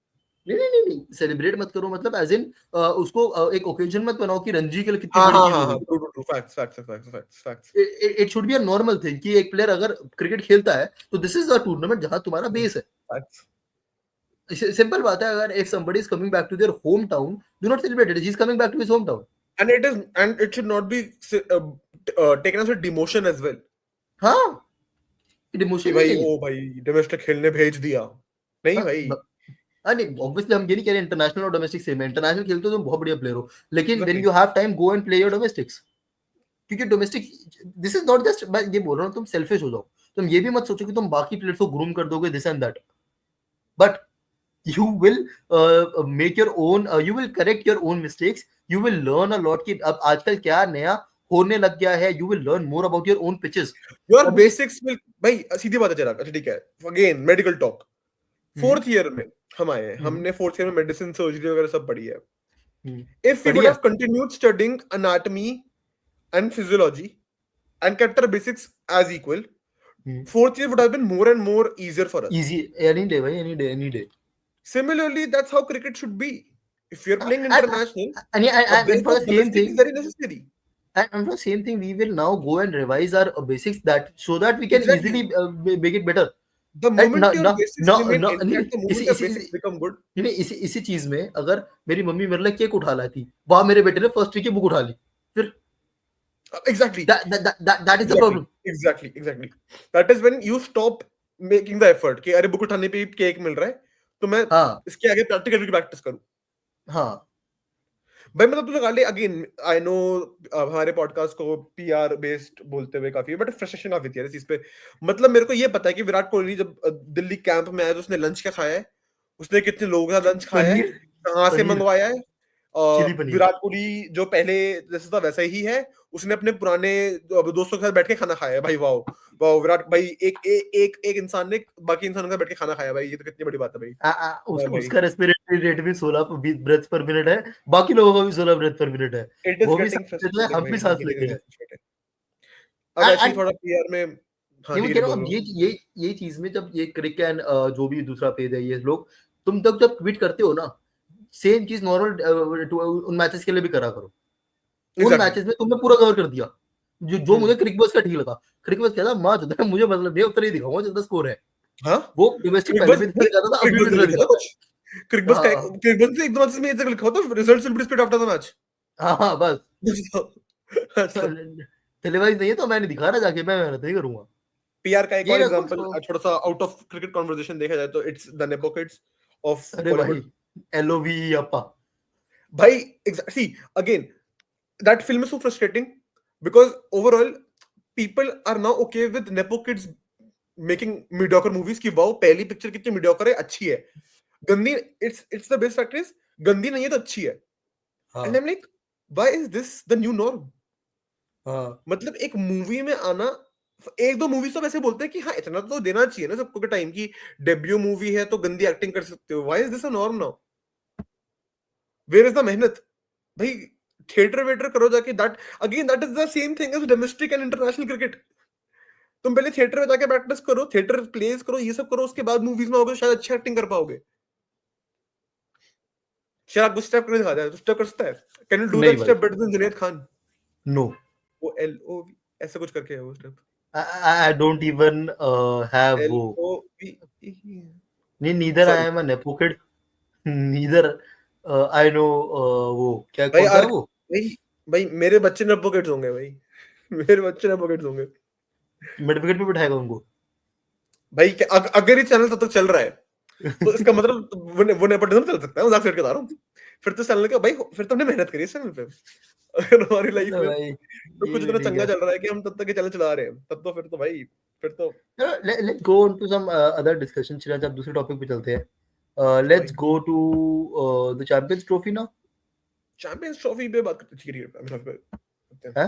नहीं नहीं नहीं नहीं, सेलिब्रेट मत करो मतलब एज इन उसको एक ओकेजन मत बनाओ कि रणजी के लिए कितनी हाँ बड़ी हाँ चीज हाँ हो हाँ, गई। True true true, facts facts facts facts facts. It should be a normal thing कि एक प्लेयर अगर क्रिकेट खेलता है तो दिस इज अ टूर्नामेंट जहां तुम्हारा बेस है। फैक्ट्स। सिंपल बात है, अगर if somebody is coming back to their hometown, do not celebrate it, he's coming back to his hometown। And it should not be taken as a demotion as well, हाँ, कि emotion ही भाई नहीं है। ओ भाई domestic खेलने भेज दिया। नहीं हाँ भाई। नहीं, ऑब्वियसली हम ये नहीं कह रहे इंटरनेशनल और डोमेस्टिक सेम है, इंटरनेशनल खेलते हो तुम बहुत बढ़िया प्लेयर हो, लेकिन when exactly. You have time go and play your domestics. क्योंकि domestic, this is not just, मैं ये बोल रहा हूँ तुम सेल्फिश हो जाओ, तुम ये भी मत सोचो कि तुम बाकी प्लेयर्स को ग्रूम कर दोगे this and that, but you will make your own, you will correct your own mistakes, you will learn a lot कि अब आजकल क्या नया होने लग गया है, you will learn more about your own pitches। Your अभी बेसिक्स विल, भाई सीधी बात है चला, अच्छा ठीक है, अगेन मेडिकल टॉक। हम्म फोर्थ ईयर में हम आए हैं, हम्म हमने फोर्थ ईयर में मेडिसिन सर्जरी वगैरह सब पढ़ी है। हम्म, इफ वी वुड बढ़िया। Have continued studying anatomy and physiology and kept our basics as equal, fourth year would have been more and more easier for us. Easy, any day भाई, any day any day. Similarly, that's how cricket should be. If you're playing and international, a and base for the of same domestic thing, is very necessary. and for the same thing we will now go and revise our basics, that so that we can Exactly. easily make it better। The and moment ना your ना basics ना remain ना नहीं intact, नहीं, the इसी moment your इसी basics become good, नहीं इसी इसी चीज में, अगर मेरी मम्मी मेरे लिए केक उठा लाई थी, वहां मेरे बेटे ने फर्स्ट की बुक उठा ली, फिर exactly, that is the exactly, problem। exactly, exactly. That is when you stop making the effort कि अरे बुक उठाने पे केक मिल रहा है, तो मैं हाँ इसके आगे प्रैक्टिकल की प्रैक्टिस करूं। हाँ भाई मतलब तुझे गाली, अगेन आई नो हमारे पॉडकास्ट को पीआर बेस्ड बोलते हुए काफी, बट फ्रस्ट्रेशन काफी थी यार इस चीज पे। मतलब मेरे को ये पता है कि विराट कोहली जब दिल्ली कैंप में आया तो उसने लंच क्या खाया है, उसने कितने लोगों का लंच खाया है, पनीर, कहाँ से पनीर, मंगवाया है। चिली पनीर। विराट कोहली जो पहले जैसे था वैसा ही है, उसने अपने पुराने दोस्तों के साथ बैठ के खाना खाया है भाई। वाओ वाओ विराट भाई, एक इंसान ने बाकी इंसानों के साथ बैठ के खाना खाया भाई, ये तो कितनी बड़ी बात है भाई। वाह भाई, उसका रेस्पिरेटरी रेट भी 16 ब्रेथ पर मिनट है, बाकी लोगों का भी 16 ब्रेथ पर मिनट है। इट इज वो भी गेटिंग सांस लेते हैं, फ्रस्ट्रेटिंग हम भाई, भी इट इज सांस गेटिंग लेते रियली हैं। फ्रस्ट्रेटिंग। अब ऐसे ही एंड थोड़ा पीआर में। हाँ ये ठीक मैं है कह ठीक, रहा बोल हूँ, रहा हूँ। ये चीज में जब ये क्रिक एंड जो भी दूसरा पेज है, ये लोग, तुम तक जब ट्वीट करते हो ना, सेम चीज नॉर्मल उन मैचेस के लिए भी करा करो। उन एग्जैक्टली। मैचेस में तुमने पूरा कवर कर दिया, जो मुझे हम्म। क्रिक बस का ठीक लगा। क्रिक बस कहता मार चुका है, मुझे मतलब नहीं, उतना ही दिखाऊंगा जितना स्कोर है। हाँ, वो डोमेस्टिक क्रिक पहले बस भी इतना नहीं, दिखाता था, क्रिक अभी भी बस ने इतना लिखा था दिखाता कुछ। क्रिक है। बस का, क्रिक बस ने एक दो मैचेस में ये तक लिखा था, results will be displayed after the match. हाँ हाँ बस। अच्छा। टेलीवाइज नहीं है तो मैं नहीं दिखा रहा, जाके मैं मेहनत नहीं करूंगा। पीआर का एक ये और रखो एग्जांपल उसको। थोड़ा सा आउट ऑफ क्रिकेट कन्वर्सेशन देखा जाए तो it's the nepo kids of अरे भाई, बॉलीवुड। एलओवी अप्पा। भाई see again, that film is so frustrating because overall people are now okay with nepo kids making mediocre movies कि वाओ पहली पिक्चर कितनी mediocre है, अच्छी है। गंदी, it's the best factor is गंदी नहीं है तो अच्छी है। हाँ And I'm like, why is this the new norm? हाँ मतलब एक मूवी में आना, एक दो मूवीज तो वैसे बोलते हैं कि हाँ इतना तो देना चाहिए ना सबको के टाइम की, डेब्यू मूवी है तो गंदी एक्टिंग कर सकते हो। why is this a norm now? Where is the मेहनत भाई? थिएटर वेटर करो जाके। That again that is the same thing as domestic and international cricket. तुम पहले थिएटर में जाके प्रैक्टिस करो, थिएटर प्लेस करो, ये सब करो, उसके बाद मूवीज में आओगे शायद अच्छी एक्टिंग कर पाओगे। चिराग कुछ स्टेप करके दिखा दे, तू स्टेप कर सकता है? कैन यू डू नहीं दैट भाई, step better than Junaid Khan? No, वो एल ओ ऐसा कुछ करके है वो step, I don't even have L वो, ओ वी, नहीं, neither I sorry am an एपोकेट, नीदर आई नो, वो क्या भाई, कौन सा है वो, भाई भाई मेरे बच्चे ने पॉकेट्स होंगे भाई, मेरे बच्चे ने पॉकेट्स होंगे सर्टिफिकेट पे बिठाएगा उनको। भाई। अगर ये चैनल तब तक चल रहा है तो इसका मतलब वो नेपोटिज्म चल सकता है, मजाक करके बता रहा हूँ। फिर तो चैनल का भाई, फिर तो हमने मेहनत करी इस चैनल पे। अगर हमारी लाइफ मतलब में भाई तो ये कुछ भी इतना ठीक चंगा है। चल रहा है कि हम तब तक ये चैनल चला रहे हैं, तब तो फिर तो भाई, फिर तो let's go on to some other discussion. Chiraj, अब दूसरे टॉपिक पे चलते हैं। लेट्स भाई go to the champions trophy now. Champions trophy पे बात करते हैं। है,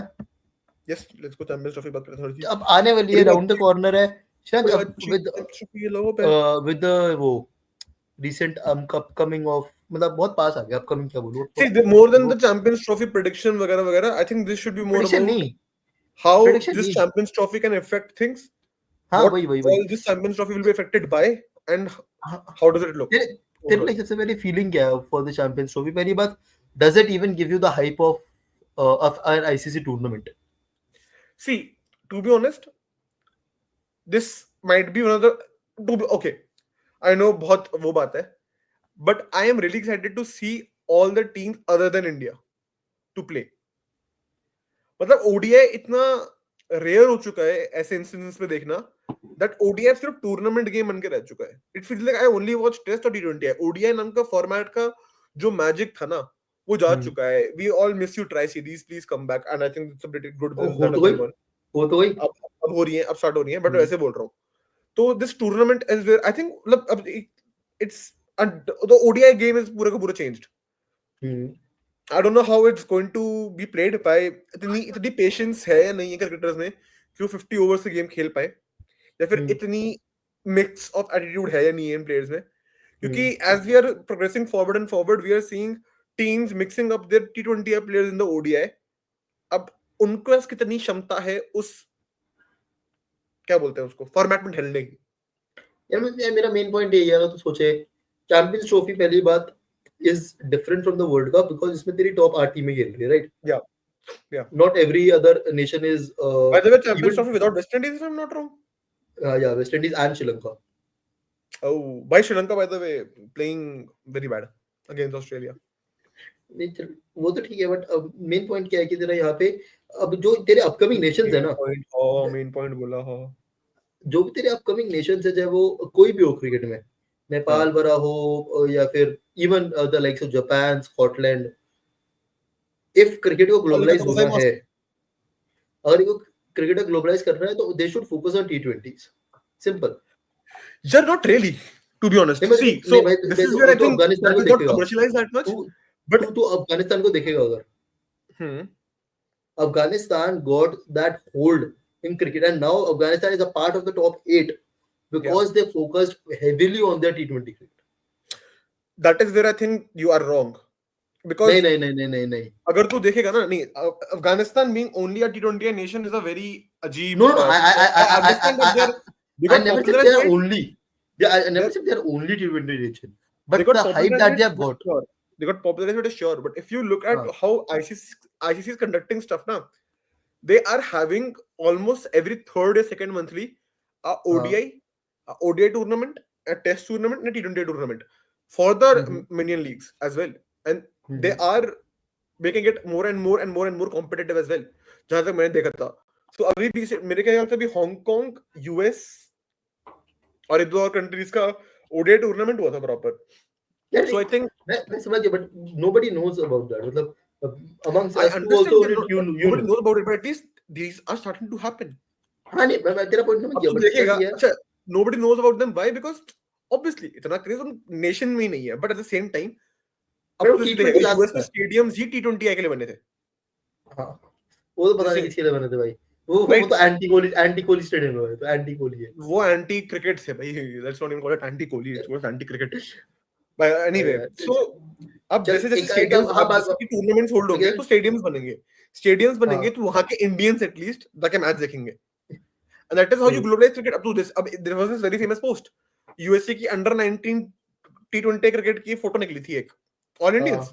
yes, let's go champions trophy बात करते हैं थोड़ी सी। अब आने वाली है, बड़ी राउंड द अच्छी, कॉर्नर है। चिराज, बड़ी अब अच्छी विद ट्रॉफी है लोगों पे। विद वो रिसेंट अपकमिंग ऑफ, मतलब बहुत पास आ गया, अपकमिंग क्या बोलूं, See, more than वो the Champions Trophy prediction वगैरह वगैरह, I think this should be more prediction about नहीं, how प्रेडिक्शन this नहीं, Champions Trophy can affect things, हाँ what वही वही वही। all this Champions Trophy will be affected by, and हाँ, how does it look तेरे तेरे overall. लिए सबसे पहले फीलिंग क्या है फॉर द चैंपियंस ट्रॉफी? पहली बात, does it even give you the hype of an ICC tournament? See, to be honest, this might be one of the to be, okay. I know बहुत वो बात है, but I am really excited to see all the teams other than India to play. मतलब ODI इतना rare हो चुका है ऐसे इंसिडेंट्स में देखना, दैट ओडीआई सिर्फ टूर्नामेंट गेम बन के रह चुका है। It feels like I only watch Test और टी20। ओडीआई नाम का फॉर्मेट का जो मैजिक था ना, वो जा चुका है। We all miss you tri series, please come back, and I think it's a pretty good business हो दैट आर तो गई, गोइंग ऑन। हो तो गई। अब हो रही है, अब स्टार्ट हो रही है, बट वैसे बोल रहा हूँ। तो this tournament is where I think, मतलब अब it's the ODI game is पूरा का पूरा changed. I don't know how it's going to be played by, इतनी पेशेंस है या नहीं है क्रिकेटर्स में कि वो 50 ओवर से गेम खेल पाए, या फिर इतनी मिक्स ऑफ एटीट्यूड है या नहीं है इन प्लेयर्स में। क्योंकि as we are progressing forward and forward, we are seeing teams mixing up their टी20 प्लेयर्स इन द ओडीआई। अब उनको पास कितनी क्षमता है उस, क्या बोलते हैं उसको, फॉर्मेट में ढलने की। मेरा मेन पॉइंट यही है, अगर तू सोचे, चैंपियंस ट्रॉफी पहली बात is different from the world cup because इसमें तेरी टॉप 8 टीमें खेल रही है, राइट? या या not every other nation is by the way, champions even, trophy without West Indies, if I am not wrong. या West Indies and Sri Lanka. Oh, by Sri Lanka, by the way, playing very bad against Australia. नहीं चल, वो तो ठीक है, but अब main point क्या है कि तेरा यहाँ पे अब जो तेरे अपकमिंग नेशंस है ना, मेन पॉइंट बोला, हाँ जो भी तेरे अपकमिंग नेशंस है, चाहे वो कोई भी हो क्रिकेट में, नेपाल बड़ा हो या फिर even the likes of Japan, Scotland, if cricket को ग्लोबलाइज होना है, अगर इनको क्रिकेट को ग्लोबलाइज करना है तो दे शुड फोकस ऑन टी20s, simple. You're not really, to be honest. See, so नहीं भाई, this is where I तो think अफगानिस्तान that को is not देखेगा, commercialized that much, तू but तू अफगानिस्तान को देखेगा अगर, hmm, Afghanistan got that hold in cricket, and now Afghanistan is a part of the top 8 because they focused heavily on their T20 cricket. that is where I think you are wrong. Because नहीं, अगर तू देखेगा ना, नहीं, Afghanistan being only a T20 nation is a very अजीब no, I understand that they I got never said they are popularized. only, I never said they are only T20 nation, They but got the hype that they have popularized, got. sure. They got popularized, it is sure. But if you look at how ICC is conducting stuff now, they are having almost every third or second monthly a ODI tournament, a test tournament, and a T20 tournament for the minion leagues as well. And they are making it more and more and more and more competitive as well. जहां तक मैंने देखा था, so अभी भी मेरे ख्याल से अभी हांगकांग, यूएस और एक दो और कंट्रीज का ओडीआई टूर्नामेंट हुआ था प्रॉपर। So I think मैं समझ गया, but nobody knows about that. मतलब amongst I us two understand also, that you nobody know. knows about it, but at least these are starting to happen. हाँ नहीं, मैं तेरा पॉइंट समझ अब गया, तू बट देखेगा, क्या है, अच्छा, nobody knows about them, why? Because obviously इतना क्रेज उन नेशन में ही नहीं है, but at the same time अब वो तू इसे T20 देखेगा, ला यूएस सकता में है। स्टेडियम्स ही टी20 के लिए बने थे। हाँ, वो तो पता नहीं जैसे किसके लिए बने थे भाई, वो राइट, तो एंटी कोहली स्टेडियम है, तो एंटी कोहली है वो एंटी क्रिकेट से भाई, let's not even call it anti Kohli, it's anti cricket. But anyway, so अब चल जैसे जैसे एक स्टेडियम्स, हाँ अब बात, जैसे कि टूर्नामेंट्स होल्ड होंगे तो स्टेडियम्स बनेंगे, स्टेडियम्स बनेंगे हाँ तो वहां के इंडियंस एटलीस्ट जाके मैच देखेंगे, and that is how you true, globalize cricket up to this. अब there was this very famous post, USA की अंडर 19 टी20 क्रिकेट की फोटो निकली थी एक, All हाँ Indians.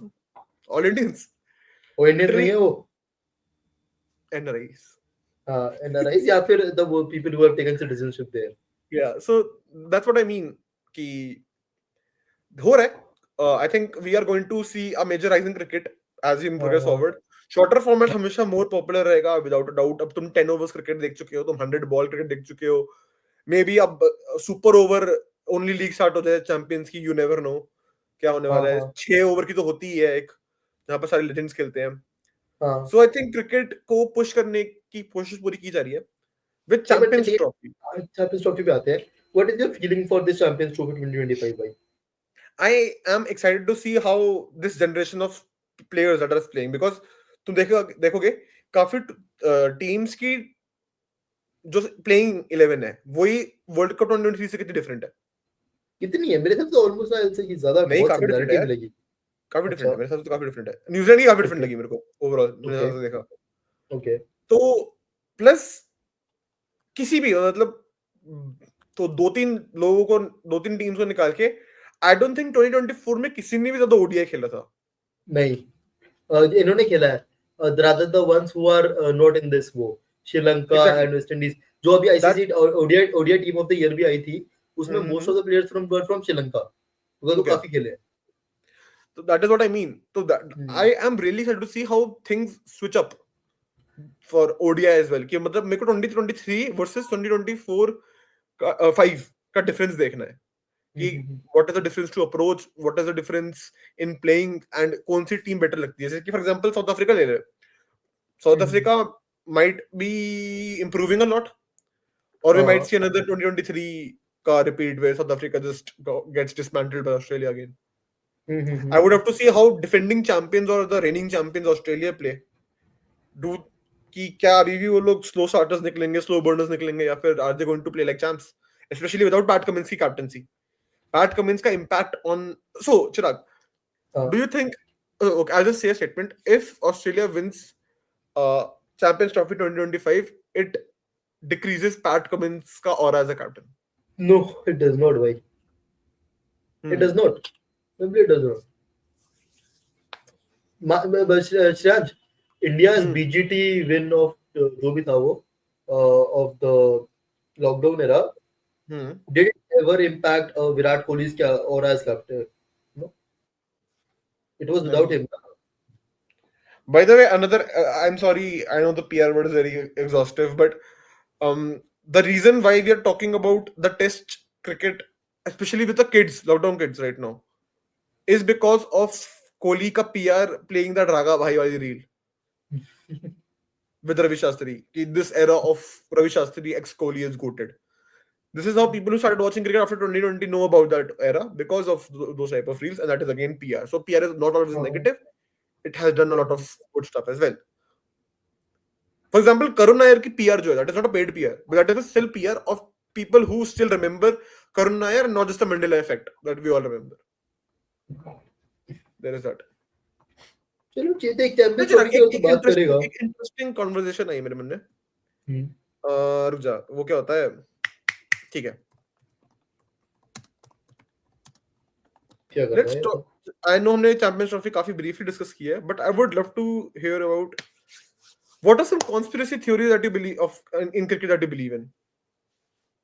All Indians. वो इंडियन नहीं Literally है वो NRIs. हाँ NRIs या फिर the people who have taken citizenship there. Yeah, so that's what I mean. कि हो रहा है. I think we are going to see a major rise in cricket as we हाँ progress हाँ forward. Shorter format हमेशा more popular रहेगा without a doubt. अब तुम 10 overs cricket देख चुके हो, तुम 100 ball cricket देख चुके हो. Maybe अब super over only league start हो जाए चैंपियंस की, you never know क्या होने हाँ वाला है. हाँ 6 ओवर की तो होती ही है एक, जहाँ पर सारे लेजेंड्स खेलते हैं. हाँ So I think cricket को पुश करने की कोशिश पूरी की जा रही है with नहीं बट Champions चलिए Trophy. चैंपियंस ट्रॉफी पे आते हैं. What is your feeling for this Champions Trophy 2025 भाई? I am excited to see how this generation of players that are playing because तुम देखोगे काफी टीम्स की जो प्लेइंग 11 है वही वर्ल्ड कप 2023 से कितनी डिफरेंट है. कितनी है मेरे हिसाब से ऑलमोस्ट आई ज्यादा नहीं, बहुत काफी डिफरेंट है सिमिलैरिटी यार. मिलेगी. काफी डिफरेंट अच्छा है मेरे हिसाब से, तो काफी डिफरेंट है. न्यूजीलैंड की काफी डिफरेंट ओके लगी मेरे को ओवरऑल, मैंने ओके जहाँ से देखा. ओके तो प्लस किसी भी मतलब तो दो तीन टीम्स को निकाल के आई डोंट थिंक 2024 में किसी ने भी ज्यादा ओडीआई खेला था. नहीं इन्होंने खेला है rather the ones who are not in this वो Sri Lanka exactly and West Indies जो अभी that. ICC ODI team of the year भी आई थी उसमें most of the players from Sri Lanka because वो ओके, काफी खेले हैं. so that is what I mean. So that hmm, I am really excited to see how things switch up for ODI as well. कि मतलब मेरे को 2023 versus 2024 का 5 का डिफरेंस देखना है कि हम्म, what is the difference to approach, what is the difference in playing and कौन सी टीम बेटर लगती है. जैसे कि फॉर एग्जांपल साउथ अफ्रीका ले ले. South hmm, Africa might be improving a lot or we हाँ might हाँ see another 2023 का repeat where South Africa just gets dismantled by Australia again. I would have to see how defending champions or the reigning champions Australia play. Do कि क्या अभी भी वो लोग slow starters निकलेंगे, स्लो बर्नर्स निकलेंगे, या फिर are they going to play like champs, specially without Pat Cummins की कैप्टनसी. पैट कमिंस का इम्पैक्ट ऑन. सो चिराग, हाँ do you think, okay, I'll just say a statement. If Australia wins Champions Trophy 2025, it decreases Pat Cummins का aura as a captain. No it does not भाई it does not simply it does not. Shreyansh India's Hmm. BGT win of जो भी था वो of the lockdown era Hmm. did it ever impact Virat Kohli's aura as captain? No, it was without नहीं. him. By the way, another. I'm sorry. I know the PR word is very exhaustive, but the reason why we are talking about the Test cricket, especially with the kids, lockdown kids right now, is because of Kohli ka PR playing that Raga Bhai wali reel with Ravi Shastri. Ki this era of Ravi Shastri ex Kohli is goated. This is how people who started watching cricket after 2020 know about that era because of those type of reels, and that is again PR. So PR is not always हाँ, negative. It has done a lot हाँ, of good stuff as well. For example, Karun Nair ki PR jo hai, that is not a paid PR, but that is a still PR of people who still remember Karun Nair and not just the Mandela effect that we all remember. There is that. चलो चेते एक champions अच्छा, trophy की तो बात करेगा. एक interesting conversation I मेरे मन में. हम्म, रुक जा, वो क्या होता है. ठीक है, क्या कर रहा लेट्स है टॉक. आई नो हमने चैंपियंस ट्रॉफी काफी ब्रीफली डिस्कस की है, but I would love to hear about what are some conspiracy theories that you believe of in cricket that you believe in.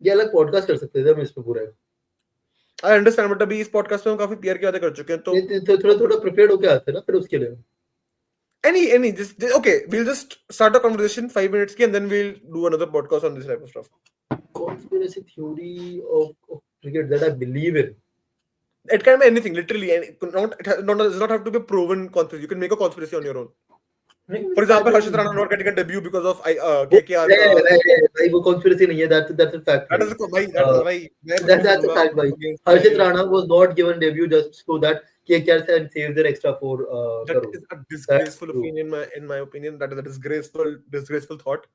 ये अलग पॉडकास्ट कर सकते थे हम इस पे पूरा. आई अंडरस्टैंड, बट अभी इस पॉडकास्ट में हम काफी पीआर की बातें कर चुके हैं, तो ये तो थोड़ा थोड़ा प्रिपेयर्ड होके आते हैं ना फिर उसके लिए. any just okay, we'll just start a conversation 5 minutes ki, and then we'll do another podcast on this type of stuff. Conspiracy theory of cricket that I believe in. It can be anything, literally, and does not have to be a proven conspiracy. You can make a conspiracy on your own. For example, Harshit Rana not getting a debut because of KKR भाई वो conspiracy नहीं है. That's a fact that भाई. is why मैं कुछ भी That's a सुनूंगा fact भाई. against Harshit Rana was not given debut just so that KKR can save their extra 4 that crore. is a That's disgraceful true. opinion. In my opinion, that is a disgraceful thought.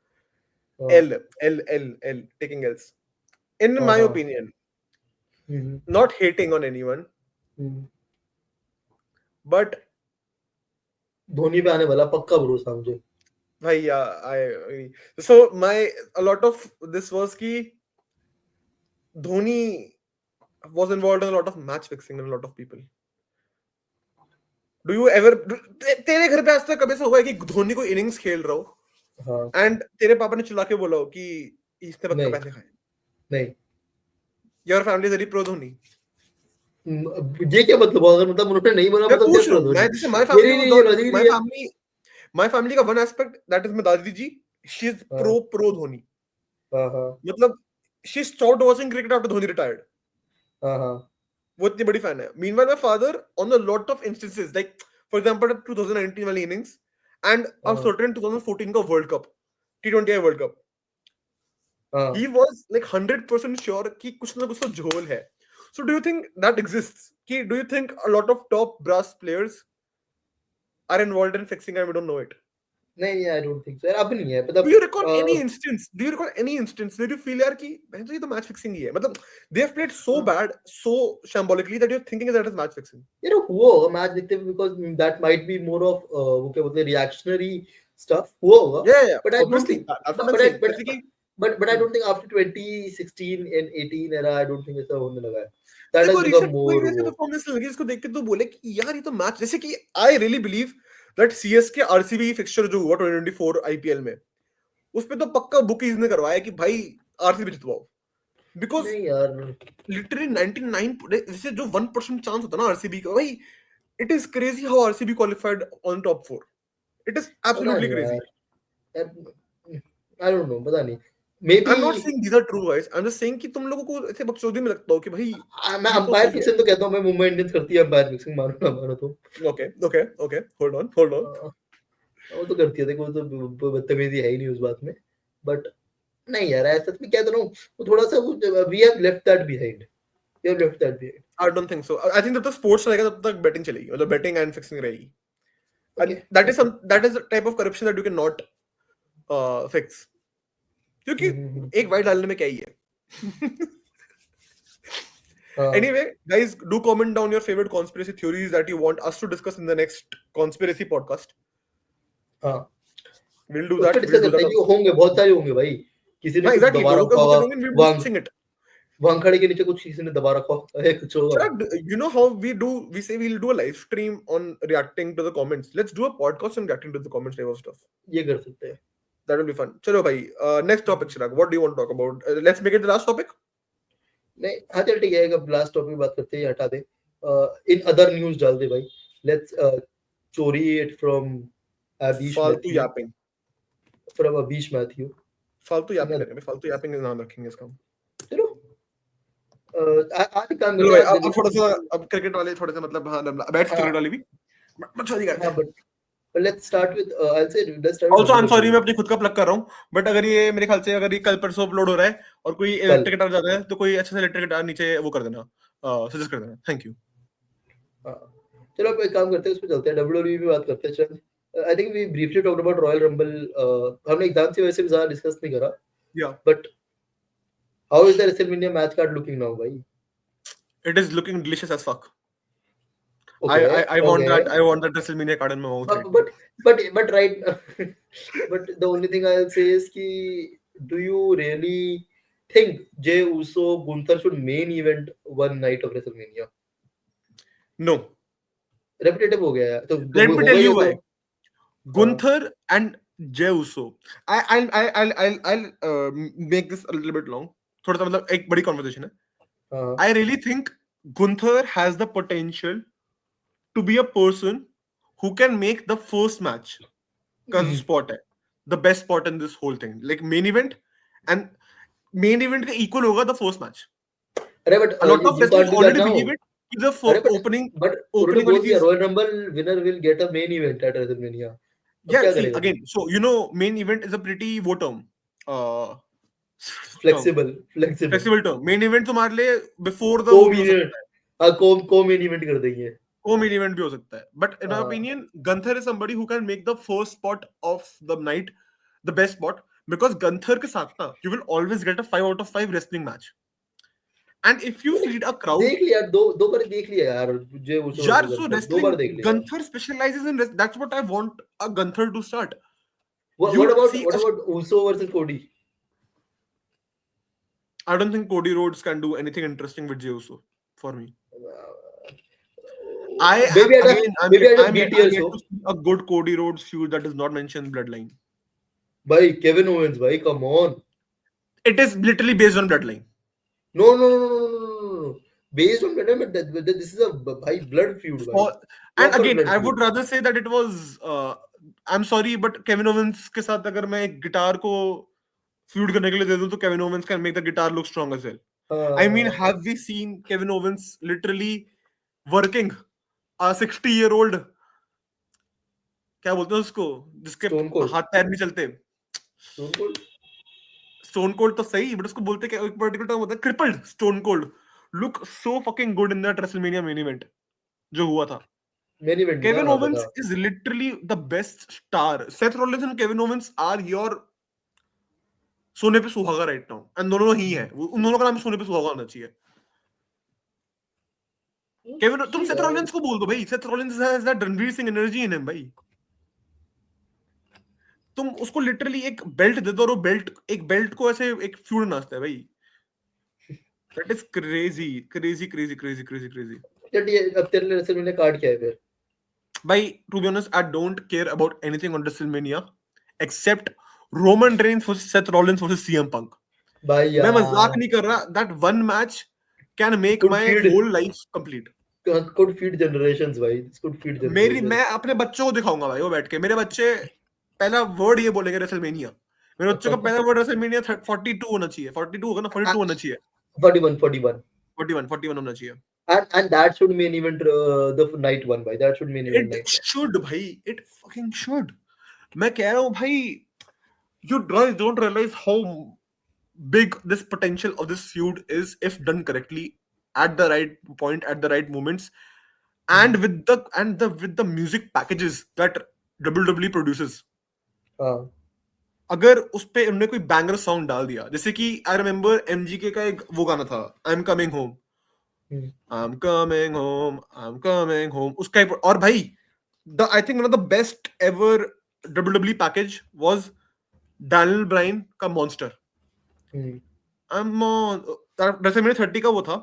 हाँ L taking L's. In हाँ my हाँ. opinion, hmm, not hating on anyone, hmm. but Dhoni पे आने वाला पक्का भरोसा मुझे. yeah, so a lot of this was ki Dhoni was involved in a lot of match fixing and a lot of people. Do you ever तेरे घर पे आज तक कभी ऐसा हुआ है कि धोनी को इनिंग्स खेल रहा हो हाँ एंड तेरे पापा ने चिल्ला के बोला हो कि इसने पक्का नहीं पैसे खाए? नहीं your family is very pro Dhoni. ये क्या मतलब हुआ? अगर मतलब उन्होंने नहीं बोला मैं मतलब क्या पूछ रहा प्रो हूँ, धोनी? मैं जैसे ये नहीं ये लॉजिक नहीं है। माय फैमिली का one aspect that is my दादी जी, शी इज हाँ प्रो धोनी. हाँ हाँ मतलब she stopped watching cricket after Dhoni retired. हाँ हाँ वो इतनी बड़ी फैन है. Meanwhile my father on a lot of instances like for example 2019 वाली इनिंग्स एंड अ हाँ सर्टेन 2014 का world cup, T20 world cup, हाँ he was like 100% sure कि कुछ ना कुछ तो झोल है. So do you think that exists? कि do you think a lot of top brass players are involved in fixing and we don't know it? नहीं आई डोंट थिंक सो यार, अब नहीं है Do मतलब you recall any instance? Do you recall any instance where you feel यार कि भाई तो ये तो मैच फिक्सिंग ही है? मतलब they have played so bad, so shambolically that you're thinking that is match fixing. you know हुआ होगा मैच देखते हुए, because that might be more of वो क्या बोलते हैं रिएक्शनरी स्टफ हुआ होगा, Yeah. But I don't Obviously, think that's what I'm but saying. जैसे कि but I don't think after 2016 and 18 era I don't think ऐसा होने लगा है. That देखो has become ऋषभ कोई more भी ऐसे वो. परफॉर्मेंस लगे इसको देख के तो बोले कि यार ये तो मैच, जैसे कि I really believe that CSK RCB fixture जो हुआ 2024 आईपीएल में, उसपे तो पक्का बुकीज ने करवाया कि भाई आरसीबी जितवाओ. बिकॉज नहीं यार लिटरली 99 जैसे जो 1% चांस होता है ना आरसीबी का, भाई it is crazy how RCB qualified on top 4. It is पता एब्सोल्युटली नहीं क्रेजी. यार आई डोंट नो, पता नहीं may I be. Am not saying these are true guys, I am just saying कि तुम लोगों को ऐसे बकचोदी में लगता हो कि भाई मैं ये तो अंपायर सही है. फिक्सिंग तो कहता हूँ, मैं मुंबई इंडियंस करती है अंपायर फिक्सिंग, मानो ना मानो तो. Okay okay okay, hold on. वो तो करती है, देखो वो तो बदतमीजी है ही नहीं उस बात में. बट नहीं यार ऐसा तो मैं कह तो रहा हूँ, वो थोड़ा सा we have left that behind, we have left that behind. I don't think so. I think जब तक स्पोर्ट्स रहेगा तब तक बैटिंग चलेगी, मतलब बैटिंग एंड फिक्सिंग रहेगी. Okay And that is a type of corruption that you cannot fix. क्योंकि एक वाइट डालने में क्या ही है. हाँ Anyway, guys, do comment down your favorite conspiracy theories that you want us to discuss in the next conspiracy podcast. हाँ We'll do उस पर that. डिस्कस We'll do करते that. हैं कि होंगे बहुत सारे होंगे भाई, किसी ने हाँ, कुछ exactly. दबा लोगों रखा का होगा. कुछ होंगे, we'll be Wang discussing it. वांगखड़े के नीचे कुछ किसी ने दबा रखा होगा, कुछ होगा. Chirag, you know how we say we'll do a live stream on reacting to the comments. Let's do a podcast on reacting to the comments type of stuff. ये कर सकते हैं. That will be fun. चलो भाई, next topic, Chirag. What do you want to talk about? Let's make it the last topic. नहीं हाँ चल ठीक है, अब लास्ट टॉपिक बात करते हैं, हटा दे. इन अदर न्यूज डाल दे भाई. लेट्स चोरी इट फ्रॉम अबीश फालतू Matthew, yapping. From Abish Matthew. फालतू yapping करेंगे, फालतू yapping का नाम रखेंगे इसका. चलो आज काम चलो करते भाई, हैं अब थोड़ा सा, अब क्रिकेट वाले थोड़े से, मतलब हाँ बैट्स क्रिकेट वाली भी बकचोदी करते हाँ हैं. but let's start with I'll say let's start with also I am sorry, WWE. मैं अपनी खुद का प्लग कर रहा हूँ, बट अगर ये मेरे ख्याल से अगर ये कल परसों अपलोड हो रहा है और कोई कल इलेक्ट्रिक गिटार जाता है तो कोई अच्छे से इलेक्ट्रिक गिटार नीचे वो कर देना, सजेस्ट कर देना. Thank you. हाँ चलो अब एक काम करते हैं, उस पे चलते हैं, WWE पे बात करते हैं. चल I think we briefly talked about Royal Rumble. हमने एग्जाम से वैसे भी ज्यादा डिस्कस नहीं करा, या but how is the WrestleMania match card looking now भाई? It is looking delicious as fuck. Okay, I want okay. that, I want that WrestleMania card in my mouth right now. But right but the only thing I'll say is ki, do you really think Jey Uso Gunther should main event one night of WrestleMania? No. Repetitive हो गया है तो Let me होगा tell he you होगा. why. Gunther and Jey Uso. I'll make this a little bit long. थोड़ा सा मतलब एक बड़ी conversation है. हाँ I really think Gunther has the potential to be a person who can make the first match का जो spot है, the best spot in this whole thing, like main event, and main event का equal होगा the first match. अरे but A lot of you wrestlers can't do that already now. believe it कि the अरे opening उन्होंने वाली बोल दिया चीज. Royal rumble winner will get a main event at WrestleMania. अब Yeah, क्या see करेगा? again, so you know main event is a pretty वो term, uh, term, Flexible flexible term. Main event तुम्हारे लिए before the को वो भी हो main सकता है, हाँ को main event कर देंगे. को main event भी हो सकता है. But in my हाँ opinion, Gunther is somebody who can make the first spot of the night the best spot, because Gunther के साथ ना you will always get a 5 out of 5 wrestling match. And if you feed a crowd, देख लिया दो बार देख लिया यार, जे उसे यार, वर्सेस so गंथर दो wrestling, बार देख लिया. Gunther specializes in that's what I want a Gunther to start. What You about see, Uso versus Cody? I don't think Cody Rhodes can do anything interesting with Jey Uso for me. maybe at a I'm BTS yet show. to see a good Cody Rhodes feud that does not mention Bloodline. Bhai, Kevin Owens, bhai, come on. It is literally based on Bloodline. No, no, no, no, no, no, no, no. Based on this is a bhai blood feud, bhai. For, and Proper again, blood I feud. would rather say that it was. I'm sorry, but Kevin Owens के साथ अगर मैं एक guitar को feud करने के लिए दे दूं तो Kevin Owens can make the guitar look strong as well. I mean, have we seen Kevin Owens literally working a 60-year-old? क्या बोलते हैं उसको जिसके Stone Cold. हाथ पैर नहीं चलते? Stone Cold. Stone Cold तो सही, but उसको बोलते क्या एक particular term होता है crippled Stone Cold. Look so fucking good in that WrestleMania main event जो हुआ था. Main event Kevin ना Owens बता. is literally the best star. Seth Rollins and Kevin Owens are your सोने पे सुहागा right now. And दोनों ही है. उन दोनों का नाम सोने पे सुहागा होना चाहिए. Kevin, तुम Seth Rollins को बोल दो भाई. Seth Rollins has that Ranveer Singh energy in him भाई. तुम उसको literally एक बेल्ट दे दो और वो बेल्ट एक बेल्ट को ऐसे एक फ्यूड नाचता है भाई. That is crazy, crazy, crazy, crazy, crazy, crazy. अब तेरे लिए WrestleMania कार्ड क्या है फिर? Bhai, to be honest, I don't care about anything on WrestleMania except Roman Reigns versus Seth Rollins versus CM Punk. भाई मैं यार. मजाक नहीं कर रहा. That one match can make Could my feed- whole life complete. Could feed generations, भाई. This could feed generations. मैं अपने बच्चों को दिखाऊंगा भाई वो बैठ के. मेरे बच्चे पहला वर्ड ये बोलेंगे WrestleMania. मेरे बच्चों का पहला वर्ड WrestleMania 42 होना चाहिए. 42 होगा ना 42 होना चाहिए. 41 41 होना चाहिए. and that should main event the night one, भाई. That should main event It night. should भाई. It fucking should. मैं कह रहा हूँ भाई. You guys don't realize how big this potential of this feud is if done correctly at the right point at the right moments and with the music packages that WWE produces. हाँ. अगर उस पे उन्होंने कोई banger song डाल दिया जैसे कि आई रिमेम्बर MGK का एक वो गाना था आई एम कमिंग होम उसका और भाई I think one of the best ever WWE package was Daniel Bryan का मॉन्स्टर. WrestleMania 30 का वो था.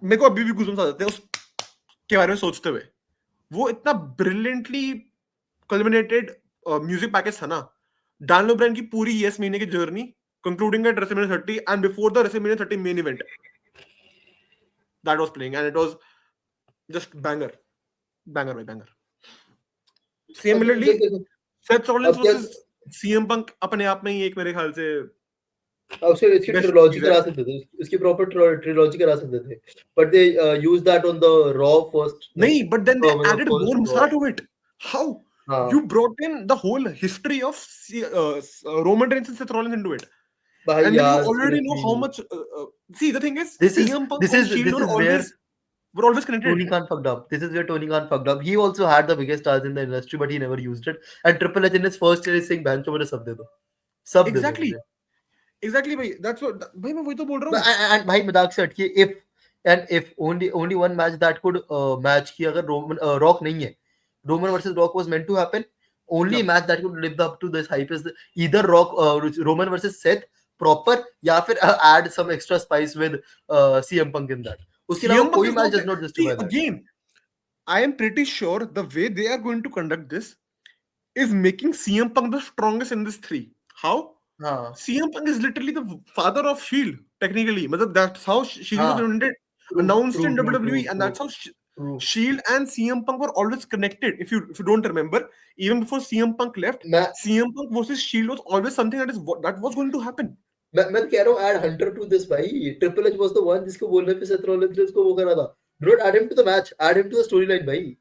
मेरे को अभी भी गूज़बम्स आ जाते हैं उसके बारे में सोचते हुए. वो इतना ब्रिलियंटली कल्मिनेटेड म्यूजिक पैकेज था ना. डैनियल ब्राइन की पूरी यस महीने की journey concluding at WrestleMania 30 and before the WrestleMania 30 main event that was playing and it was just banger by banger. Similarly, Seth Rollins versus CM Punk अपने आप में ही एक मेरे ख्याल से उसके इसकी ट्रिलॉजी करा सकते थे. इसकी प्रॉपर ट्रिलॉजी करा सकते थे. But they used that on the Raw first. नहीं, but then they added more masala to it. How? You brought in the whole history of Roman Reigns and Seth Rollins into it. And you already know how much. See, the thing is, CM Punk and Shield were always connected. Tony Khan fucked up. This is where Tony Khan fucked up. He also had the biggest stars in the industry, but he never used it. And Triple H in his first year is saying, "Ban cho mere sab de do." Sab Exactly. Exactly, bhai. That's what. Bhai, मैं वही तो बोल रहा हूँ. And भाई मजाक से हटके if only one match that could match कि अगर Rock नहीं है, Roman versus Rock was meant to happen. Only match that could live up to this hype is either Roman versus Seth proper या फिर add some extra spice with CM Punk in that. उसके अलावा कोई match does not justify that. Again, I am pretty sure the way they are going to conduct this is making CM Punk the strongest in this three. How? CM Punk is literally the father of Shield technically. That's how Shield was announced in WWE, and that's how Shield and CM Punk were always connected. If you don't remember, even before CM Punk left, CM Punk versus Shield was always something that was going to happen. मैं कह रहा हूँ add Hunter to this भाई. Triple H was the one जिसको बोलने पे Seth Rollins ने उसको वो करा था. Do not add him to the match. Add him to the storyline भाई.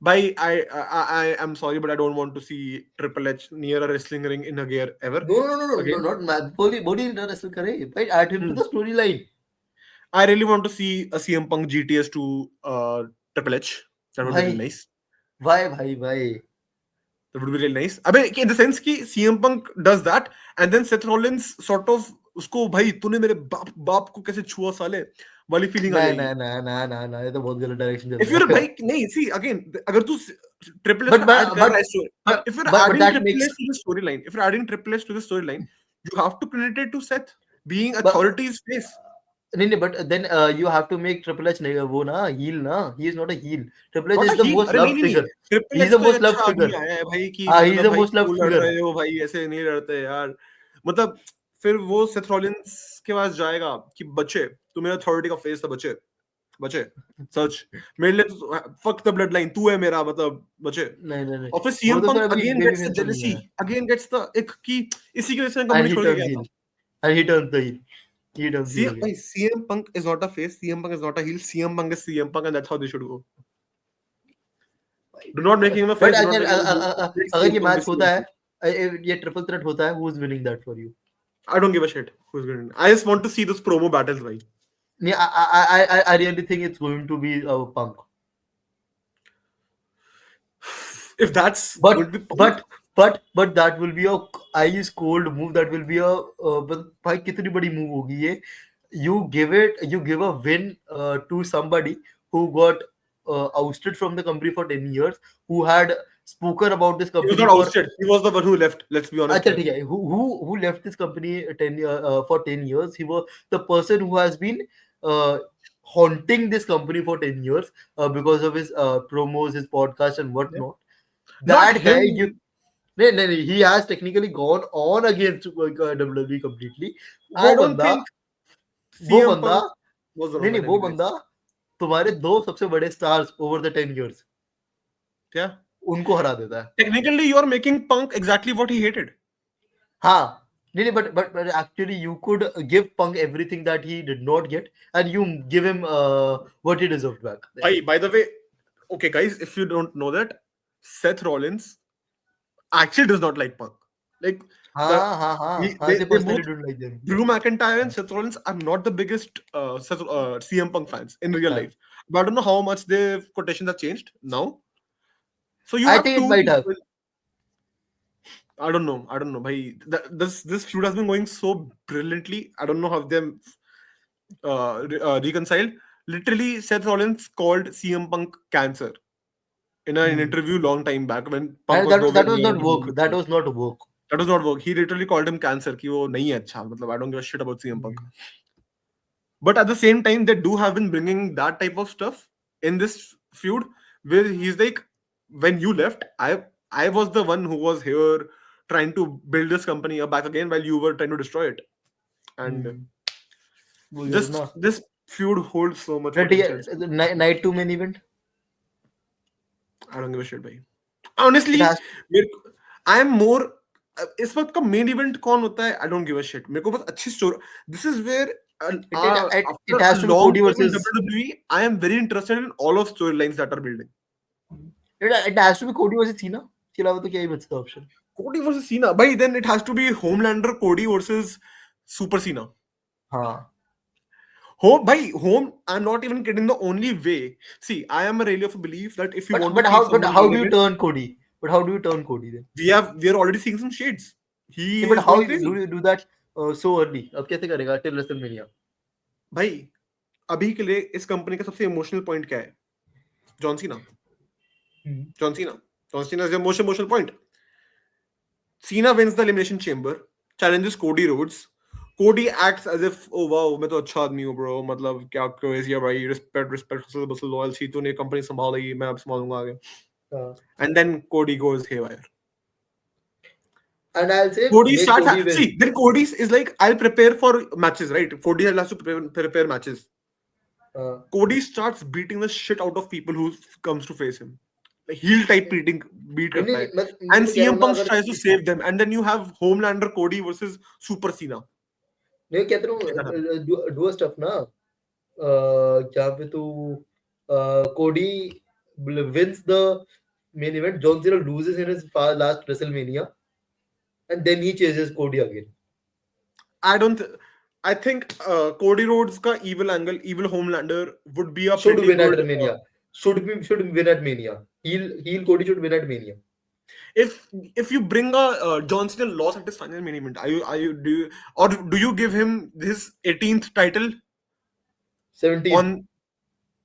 Bhai, I am sorry, but I don't want to see Triple H near a wrestling ring in a gear ever. No, not match. Body wrestle करे. Bhai, add him to the storyline. I really want to see a CM Punk GTS to Triple H. That would be really nice. Why? That would be really nice. अबे in the sense कि CM Punk does that and then Seth Rollins sort of उसको भाई तूने मेरे बाप को कैसे छुआ साले वाली फीलिंग आ जाएगी. ना ये तो बहुत गलत डायरेक्शन चल रहा है. If you're भाई नहीं see again अगर तू Triple H if you're adding Triple H to the storyline, you have to connect it to Seth being authority's face. नहीं नहीं, but then you have to make Triple H वो ना heel ना. He is not a heel. Triple H not a is the heel, most अरे नहीं loved नहीं नहीं, figure. Triple He's H the तो एक most अच्छा loved आदमी figure. आया है भाई कि हाँ, he's मतलब the भाई most loved क्यों लड़ figure. रहे हो भाई, ऐसे नहीं लड़ते यार, मतलब फिर वो सेथ रॉलिंस के पास जाएगा कि बच्चे तू मेरा अथॉरिटी का फेस था, बच्चे बच्चे सच मेरे लिए तो फक द ब्लड लाइन, तू है मेरा मतलब बच्चे। नहीं नहीं नहीं, और फिर वो सीएम तो फिर पंक अभी again baby gets the face में नहीं जेलसी, है. अगेन गेट्स द एक कि इसी की वजह से And कंपनी he छोड़ के turns गया heel. था। And he turns the heel. He turns heel CM again. भाई, CM Punk is not a face, CM Punk is not a heel, CM Punk is CM Punk and that's how they should go. Do not make him a face, but do not अगर make him a heel, make अगर CM ये Punk match is होता CM है, Punk. ये triple threat होता है, who is winning that for you? I don't give a shit who's going to win. I just want to see those promo battles, bhai. Yeah, I really think it's going to be Punk. If that's going But to be Punk, but but that will be a ice cold move. That will be a but भाई कितनी बड़ी move होगी ये? You give a win to somebody who got ousted from the company for 10 years, who had spoken about this he was company not for. ousted. He was the one who left. Let's be honest अच्छा here. ठीक है, who left this company 10 years. He was the person who has been uh, haunting this company for 10 years because of his promos, his podcast and Yeah. whatnot. Not That guy, you him. नहीं, he has technically gone on against WWE completely. I वो don't बंदा think वो CM बंदा Punk was the नहीं one नहीं, in वो any case. बंदा तुम्हारे दो सबसे बड़े stars over the 10 years Yeah. उनको हरा देता है. Technically, you are making Punk exactly what he hated. हाँ नहीं नहीं, but actually you could give Punk everything that he did not get, and you give him what he deserved back. By the way, okay, guys, if you don't know that, Seth Rollins actually does not like Punk. Like the हाँ, they they personally both, don't like them. Drew McIntyre and Seth Rollins are not the biggest CM Punk fans in real हाँ. life. But I don't know how much their quotations have changed now. So you I have think it two might have. people. I don't know. I don't know. Bhai, this feud has been going so brilliantly. I don't know how them reconciled. Literally, Seth Rollins called CM Punk cancer in an Hmm. interview long time back when Punk And was nowhere that was near not into work. That WWE. was not work. That does not work. He literally called him cancer. कि वो नहीं है अच्छा. मतलब I don't give a shit about CM Punk. Hmm. But at the same time, they do have been bringing that type of stuff in this feud, where he's like, when you left, I was the one who was here trying to build this company up back again while you were trying to destroy it. And Hmm. वो यार this ना. this feud holds so much ठीक potential. है, night to main event. I don't give a shit, भाई. Honestly, It has I am more इस वक्त का main event कौन होता है, I don't give a shit, मेरे को बस अच्छी story, this is where it after a has to be long Cody time in versus WWE, I am very interested in all of storylines that are building. it has to be Cody versus Cena. इसके अलावा तो क्या ही बचता option. Cody versus Cena, but then it has to be Homelander Cody versus Super Cena. हाँ. Home, by home, I'm not even kidding. The only way, see, I am a really of a belief that if you want to keep But someone how do you relevant, turn Cody? But how do you turn Cody then? we are already seeing some shades. He Yeah, but is how going do crazy. you do that so early? अब कैसे करेगा till WrestleMania? भाई अभी के लिए इस company का सबसे इमोशनल पॉइंट क्या है? John Cena. John Cena. John Cena is the most emotional point. Cena wins the Elimination Chamber, challenges Cody Rhodes. Cody acts as if, oh wow, मैं तो अच्छा आदमी हूँ bro, मतलब क्या crazy है भाई, respect, hustle, bustle, loyalty, तूने कंपनी संभाली, मैं अब संभालूंगा आगे. And then Cody goes haywire. And I'll say Cody make starts, Cody win. see, then Cody is like, I'll prepare for matches, right? Cody has to prepare matches. Cody starts beating the shit out of people who comes to face him. Like heel type beat नहीं करता नहीं, है. मैं And तो कह रहा CM हूँ ना, Punk अगर tries to save them. And then you have Homelander Cody versus Super Cena. नहीं कहते रहो डू स्टफ ना जहाँ पे तू कोडी wins the main event, John Cena loses in his last WrestleMania, and then he chases Cody again. I don't. I think Cody Rhodes ka evil angle, evil Homelander would be a Should pretty win good. at Mania. Should win at Mania. Heel Cody should win at Mania. If you bring a John Cena loss at his final main event, do you give him his 18th title 17. on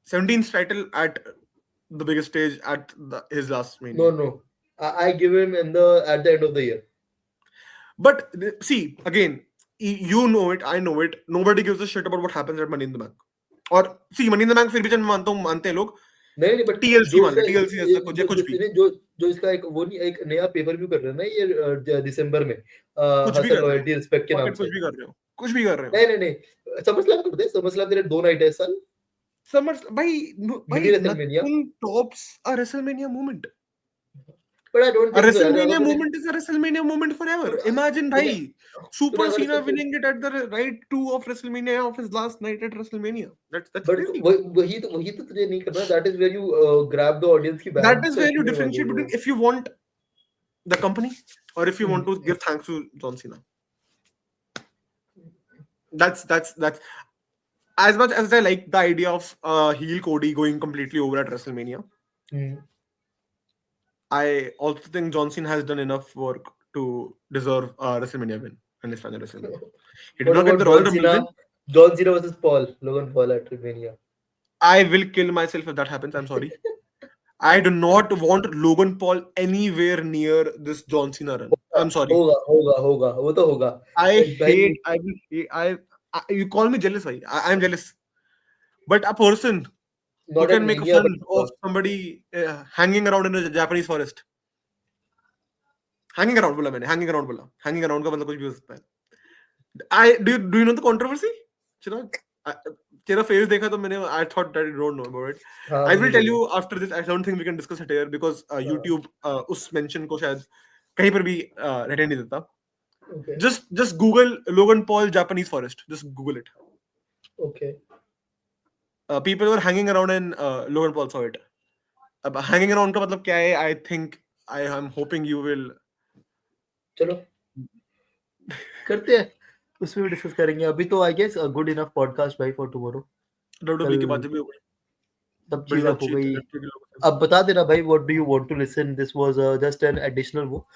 17th title at the biggest stage at his last No, mania? no. I give him at the end of the year. But see again, you know it, I know it, nobody gives a shit about what happens at Money in the Bank. और see, Money in the Bank फिर भी चल मानता हूँ, मानते हैं लोग, नहीं बट TLC जो मान ले, इसका TLC ऐसा कुछ या कुछ भी जो इसका एक वो नहीं एक नया पेपर व्यू कर रहे हैं ना ये दिसंबर में कुछ भी हसल कर रहे हो, लॉयल्टी रिस्पेक्ट के नाम fuck it, से कुछ भी कर रहे हो, कुछ भी कर रहे हो. नहीं SummerSlam कर दे SummerSlam तेरे 2 नाइट है इस साल Summer भाई mini WrestleMania nothing tops a WrestleMania moment. but I don't A think so यार WrestleMania अगर तूने moment is a WrestleMania moment forever. तूने Imagine तूने भाई, Super अगर Cena इसका winning it at the right two of WrestleMania of his last night at WrestleMania. That's but crazy. वही तो तुझे नहीं करना that is where you grab the audience की That band is where you differentiate between if you want the company or if you want to give thanks to John Cena. That's as much as I like the idea of heel Cody going completely over at WrestleMania. I also think John Cena has done enough work to deserve a WrestleMania win and his final WrestleMania. He did What not get about the Royal Rumble win. John Cena versus Logan Paul at WrestleMania? I will kill myself if that happens. I'm sorry. I do not want Logan Paul anywhere near this John Cena run. I'm sorry. होगा वो तो होगा You call me jealous, bhai. I'm jealous. But a person who not can at make Mania, fun but of somebody hanging around in a Japanese forest. Hanging around बोला मैंने, hanging around बोला. Hanging around का मतलब कुछ भी हो सकता है. Do you know the controversy? Chirag, तेरा face देखा तो मैंने I thought that you don't know about it. I will tell you after this. I don't think we can discuss it here because YouTube उस mention को शायद कहीं पर भी रहने नहीं देता. Okay. Just Google Logan Paul Japanese forest. Just Google it. Okay. People were hanging around and Logan Paul saw it. अब hanging around का मतलब क्या है? I think I am hoping you will. चलो करते हैं उसमें भी डिस्कस करेंगे अभी तो I guess good enough podcast भाई फॉर टुमारो WWE की बातें भी हो गई. सब चीजें हो गई अब बता देना भाई what do you want to listen this was just an additional वो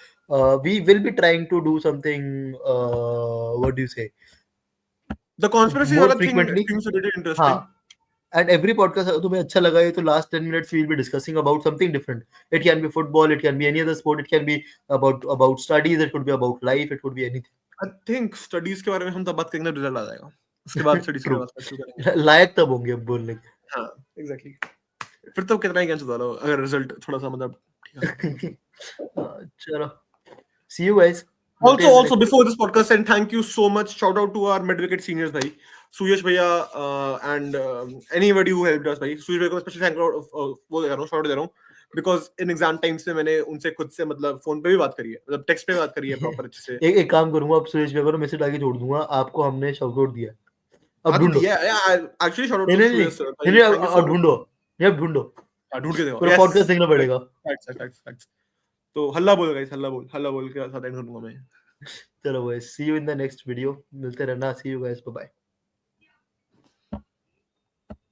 we will be trying to do something what do you say The conspiracy more वाला thing frequently seems really interesting. हाँ and every podcast अगर तुम्हें अच्छा लगा है तो last 10 minutes we'll be discussing about something different. It can be football, it can be any other sport, it can be about studies, it could be about life, it could be anything. I think studies के बारे में हम तब बात करेंगे result आ जाएगा. उसके बाद स्टडीज के बारे में शुरू करेंगे. लायक तब होंगे अब बोलने के. हाँ, exactly. फिर तो कितना ही कैंसिल हो रहा अगर रिजल्ट थोड़ा सा मतलब चलो. See you guys. Also before this podcast, and thank you so much. Shout out to our mid-wicket seniors, bhai. Suyash bhaiya and anybody who helped us, bhai. Suyash bhaiya को especially thank वो दे रहा हूँ, shout out दे रहा हूँ. Because in exam times में मैंने उनसे खुद से मतलब फोन पे भी बात करी है, मतलब टेक्स्ट पे बात करी है प्रॉपर अच्छे से. एक काम करूंगा अब सुरेश भैया को मैसेज आके जोड़ दूंगा आपको हमने शाउट आउट दिया. अब ढूंढो. Actually shout out to Suyash sir. नहीं ढूंढो. ये ढूंढो. ढूंढ के देखो. पूरा पॉडकास्ट देखना पड़ेगा. Facts. तो हल्ला बोल गाइस, हल्ला बोल के साथ एंड करूंगा मैं. चलो guys, see you in the next video. मिलते रहना. See you guys. Bye bye.